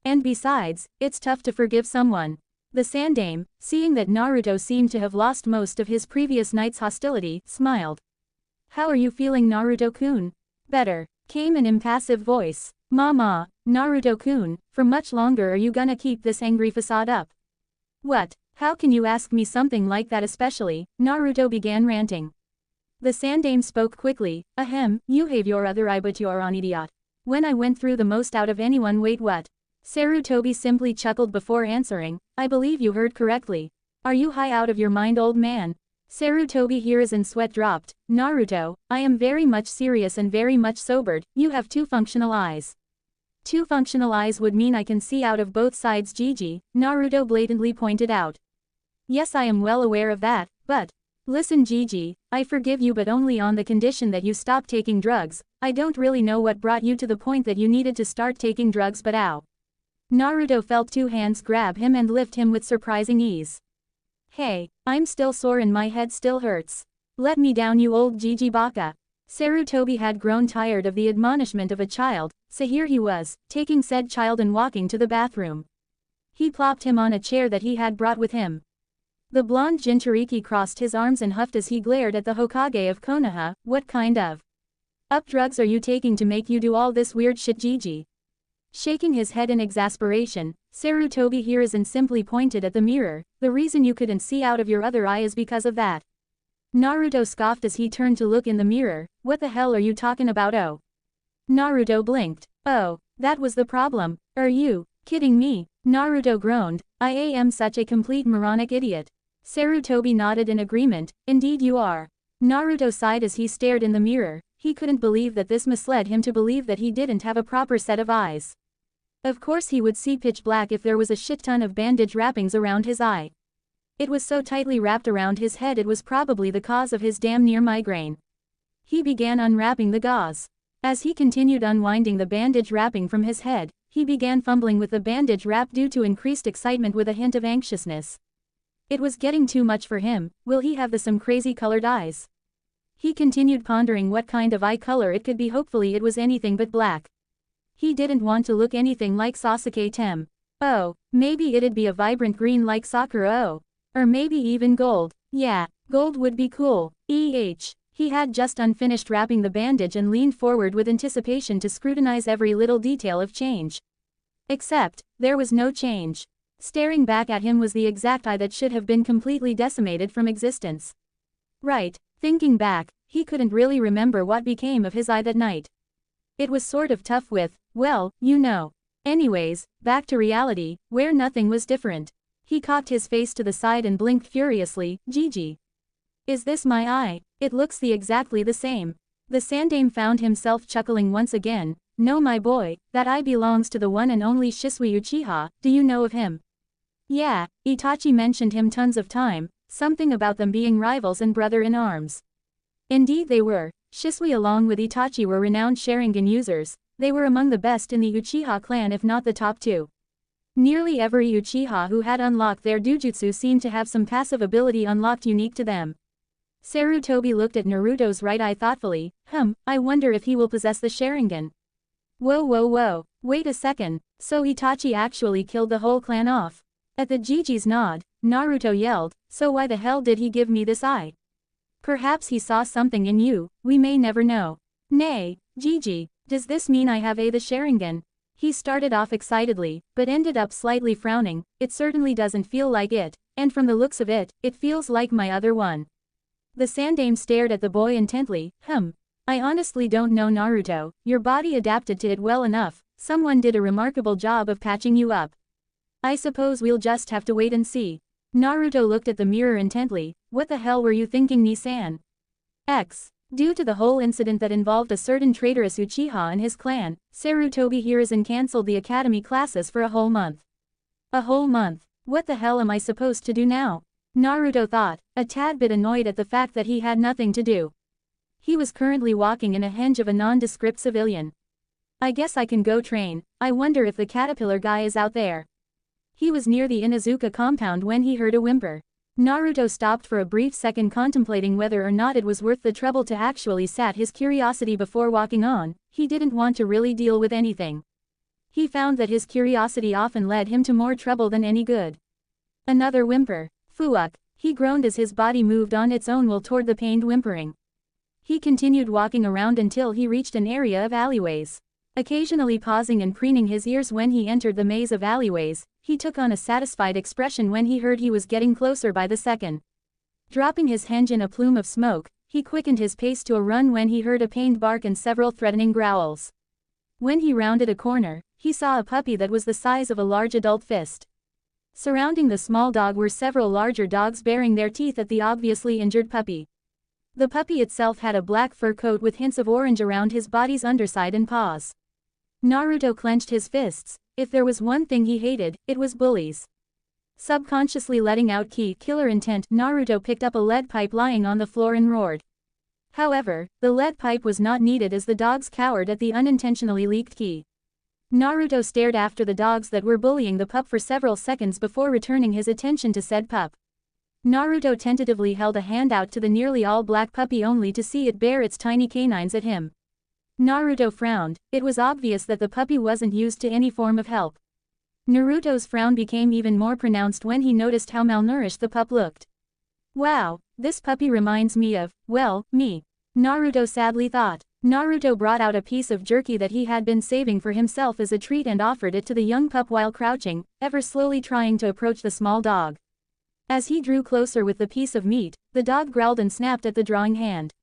And besides, it's tough to forgive someone. The Sandaime, seeing that Naruto seemed to have lost most of his previous night's hostility, smiled. How are you feeling, Naruto-kun? Better, came an impassive voice. Mama, Naruto-kun, for much longer are you gonna keep this angry facade up? What? How can you ask me something like that, especially? Naruto began ranting. The Sandaime spoke quickly. Ahem, you have your other eye, but you're an idiot. When I went through the most out of anyone. Wait, what? Sarutobi simply chuckled before answering. I believe you heard correctly. Are you high out of your mind, old man? Sarutobi Hiruzen sweat dropped. Naruto, I am very much serious and very much sobered. You have two functional eyes. Two functional eyes would mean I can see out of both sides, Gigi, Naruto blatantly pointed out. Yes, I am well aware of that, but... Listen, Gigi, I forgive you, but only on the condition that you stop taking drugs. I don't really know what brought you to the point that you needed to start taking drugs, but ow. Naruto felt two hands grab him and lift him with surprising ease. Hey, I'm still sore and my head still hurts. Let me down, you old Gigi baka. Sarutobi had grown tired of the admonishment of a child, so here he was, taking said child and walking to the bathroom. He plopped him on a chair that he had brought with him. The blonde Jinchuriki crossed his arms and huffed as he glared at the Hokage of Konoha. What kind of up drugs are you taking to make you do all this weird shit, Gigi? Shaking his head in exasperation, Sarutobi Hiruzen simply pointed at the mirror. The reason you couldn't see out of your other eye is because of that. Naruto scoffed as he turned to look in the mirror. What the hell are you talking about? Oh. Naruto blinked. Oh, that was the problem. Are you kidding me? Naruto groaned. I am such a complete moronic idiot. Sarutobi nodded in agreement. Indeed you are. Naruto sighed as he stared in the mirror. He couldn't believe that this misled him to believe that he didn't have a proper set of eyes. Of course he would see pitch black if there was a shit ton of bandage wrappings around his eye. It was so tightly wrapped around his head it was probably the cause of his damn near migraine. He began unwrapping the gauze. As he continued unwinding the bandage wrapping from his head, he began fumbling with the bandage wrap due to increased excitement with a hint of anxiousness. It was getting too much for him. Will he have some crazy colored eyes? He continued pondering what kind of eye color it could be. Hopefully it was anything but black. He didn't want to look anything like Sasuke Tem. Oh, maybe it'd be a vibrant green like Sakura. Oh. Or maybe even gold. Yeah, gold would be cool. He had just unfinished wrapping the bandage and leaned forward with anticipation to scrutinize every little detail of change. Except, there was no change. Staring back at him was the exact eye that should have been completely decimated from existence. Right, thinking back, he couldn't really remember what became of his eye that night. It was sort of tough with, well, you know. Anyways, back to reality, where nothing was different. He cocked his face to the side and blinked furiously. Gigi. Is this my eye? It looks exactly the same. The Sandaime found himself chuckling once again. No, my boy, that eye belongs to the one and only Shisui Uchiha. Do you know of him? Yeah, Itachi mentioned him tons of time, something about them being rivals and brother-in-arms. Indeed they were. Shisui along with Itachi were renowned Sharingan users. They were among the best in the Uchiha clan, if not the top two. Nearly every Uchiha who had unlocked their Dujutsu seemed to have some passive ability unlocked unique to them. Sarutobi looked at Naruto's right eye thoughtfully. I wonder if he will possess the Sharingan. Whoa, wait a second, so Itachi actually killed the whole clan off. At the Gigi's nod, Naruto yelled, so why the hell did he give me this eye? Perhaps he saw something in you, we may never know. Nay, Gigi, does this mean I have the Sharingan? He started off excitedly, but ended up slightly frowning. It certainly doesn't feel like it, and from the looks of it, it feels like my other one. The Sandaime stared at the boy intently. I honestly don't know, Naruto, your body adapted to it well enough, someone did a remarkable job of patching you up. I suppose we'll just have to wait and see. Naruto looked at the mirror intently. What the hell were you thinking, Ni-san? Due to the whole incident that involved a certain traitorous Uchiha and his clan, Sarutobi Hiruzen cancelled the academy classes for a whole month. A whole month? What the hell am I supposed to do now? Naruto thought, a tad bit annoyed at the fact that he had nothing to do. He was currently walking in a henge of a nondescript civilian. I guess I can go train. I wonder if the caterpillar guy is out there. He was near the Inuzuka compound when he heard a whimper. Naruto stopped for a brief second contemplating whether or not it was worth the trouble to actually sat his curiosity before walking on. He didn't want to really deal with anything. He found that his curiosity often led him to more trouble than any good. Another whimper. Fuck, he groaned as his body moved on its own will toward the pained whimpering. He continued walking around until he reached an area of alleyways. Occasionally pausing and preening his ears when he entered the maze of alleyways, he took on a satisfied expression when he heard he was getting closer by the second. Dropping his henge in a plume of smoke, he quickened his pace to a run when he heard a pained bark and several threatening growls. When he rounded a corner, he saw a puppy that was the size of a large adult fist. Surrounding the small dog were several larger dogs baring their teeth at the obviously injured puppy. The puppy itself had a black fur coat with hints of orange around his body's underside and paws. Naruto clenched his fists. If there was one thing he hated, it was bullies. Subconsciously letting out killer intent, Naruto picked up a lead pipe lying on the floor and roared. However, the lead pipe was not needed as the dogs cowered at the unintentionally leaked ki. Naruto stared after the dogs that were bullying the pup for several seconds before returning his attention to said pup. Naruto tentatively held a hand out to the nearly all-black puppy only to see it bare its tiny canines at him. Naruto frowned. It was obvious that the puppy wasn't used to any form of help. Naruto's frown became even more pronounced when he noticed how malnourished the pup looked. Wow, this puppy reminds me of, well, me. Naruto sadly thought. Naruto brought out a piece of jerky that he had been saving for himself as a treat and offered it to the young pup while crouching, ever slowly trying to approach the small dog. As he drew closer with the piece of meat, the dog growled and snapped at the drawing hand.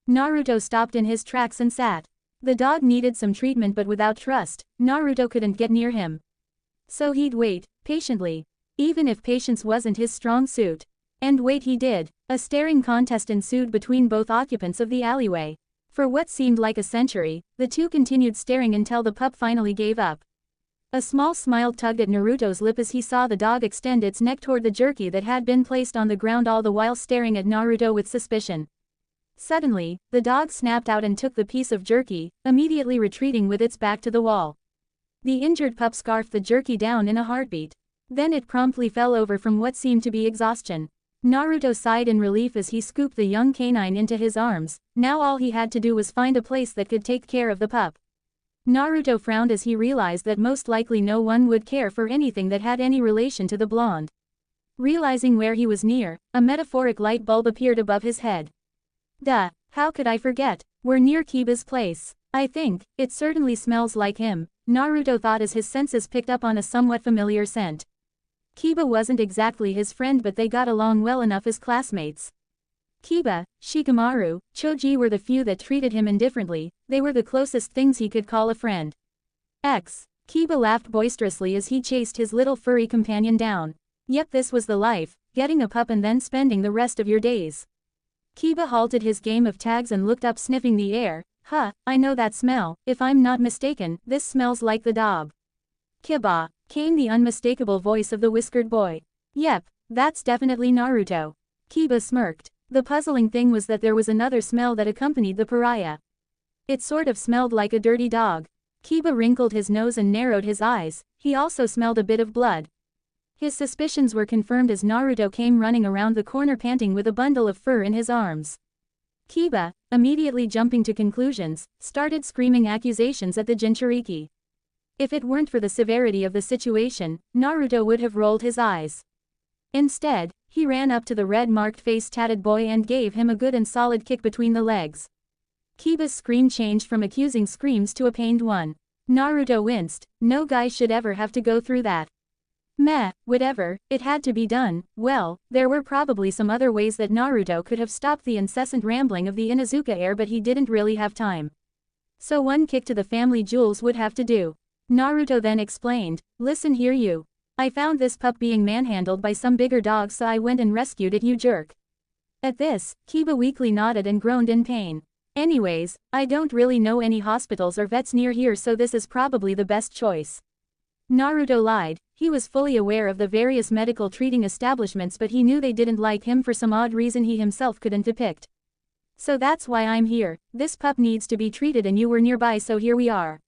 Naruto stopped in his tracks and sat. The dog needed some treatment, but without trust, Naruto couldn't get near him. So he'd wait, patiently. Even if patience wasn't his strong suit. And wait he did. A staring contest ensued between both occupants of the alleyway. For what seemed like a century, the two continued staring until the pup finally gave up. A small smile tugged at Naruto's lip as he saw the dog extend its neck toward the jerky that had been placed on the ground, all the while staring at Naruto with suspicion. Suddenly, the dog snapped out and took the piece of jerky, immediately retreating with its back to the wall. The injured pup scarfed the jerky down in a heartbeat. Then it promptly fell over from what seemed to be exhaustion. Naruto sighed in relief as he scooped the young canine into his arms. Now all he had to do was find a place that could take care of the pup. Naruto frowned as he realized that most likely no one would care for anything that had any relation to the blonde. Realizing where he was near, a metaphoric light bulb appeared above his head. Duh, how could I forget? We're near Kiba's place. I think, it certainly smells like him, Naruto thought as his senses picked up on a somewhat familiar scent. Kiba wasn't exactly his friend, but they got along well enough as classmates. Kiba, Shikamaru, Choji were the few that treated him indifferently. They were the closest things he could call a friend. Kiba laughed boisterously as he chased his little furry companion down. Yep, this was the life, getting a pup and then spending the rest of your days. Kiba halted his game of tags and looked up, sniffing the air. Huh, I know that smell. If I'm not mistaken, this smells like the dog. Kiba, came the unmistakable voice of the whiskered boy. Yep, that's definitely Naruto. Kiba smirked. The puzzling thing was that there was another smell that accompanied the pariah. It sort of smelled like a dirty dog. Kiba wrinkled his nose and narrowed his eyes. He also smelled a bit of blood. His suspicions were confirmed as Naruto came running around the corner panting with a bundle of fur in his arms. Kiba, immediately jumping to conclusions, started screaming accusations at the Jinchuriki. If it weren't for the severity of the situation, Naruto would have rolled his eyes. Instead, he ran up to the red-marked-faced tatted boy and gave him a good and solid kick between the legs. Kiba's scream changed from accusing screams to a pained one. Naruto winced. No guy should ever have to go through that. Meh, whatever, it had to be done. Well, there were probably some other ways that Naruto could have stopped the incessant rambling of the Inuzuka heir, but he didn't really have time. So one kick to the family jewels would have to do. Naruto then explained, listen here you. I found this pup being manhandled by some bigger dog, so I went and rescued it, you jerk. At this, Kiba weakly nodded and groaned in pain. Anyways, I don't really know any hospitals or vets near here, so this is probably the best choice. Naruto lied. He was fully aware of the various medical treating establishments, but he knew they didn't like him for some odd reason he himself couldn't depict. So that's why I'm here. This pup needs to be treated and you were nearby, so here we are.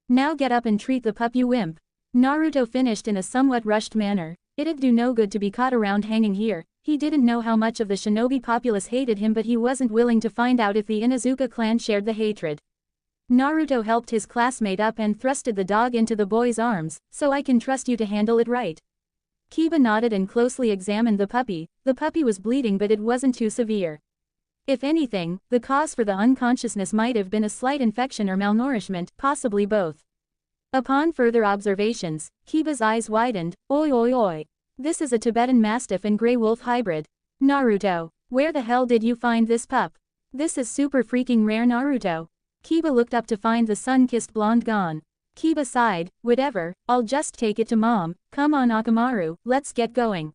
Now get up and treat the pup, you wimp. Naruto finished in a somewhat rushed manner. It'd do no good to be caught around hanging here. He didn't know how much of the shinobi populace hated him, but he wasn't willing to find out if the Inuzuka clan shared the hatred. Naruto helped his classmate up and thrusted the dog into the boy's arms. So I can trust you to handle it, right? Kiba nodded and closely examined the puppy. The puppy was bleeding, but it wasn't too severe. If anything, the cause for the unconsciousness might have been a slight infection or malnourishment, possibly both. Upon further observations, Kiba's eyes widened. Oi oi oi. This is a Tibetan Mastiff and Grey Wolf hybrid. Naruto, where the hell did you find this pup? This is super freaking rare, Naruto. Kiba looked up to find the sun-kissed blonde gone. Kiba sighed. Whatever, I'll just take it to mom. Come on, Akamaru, let's get going.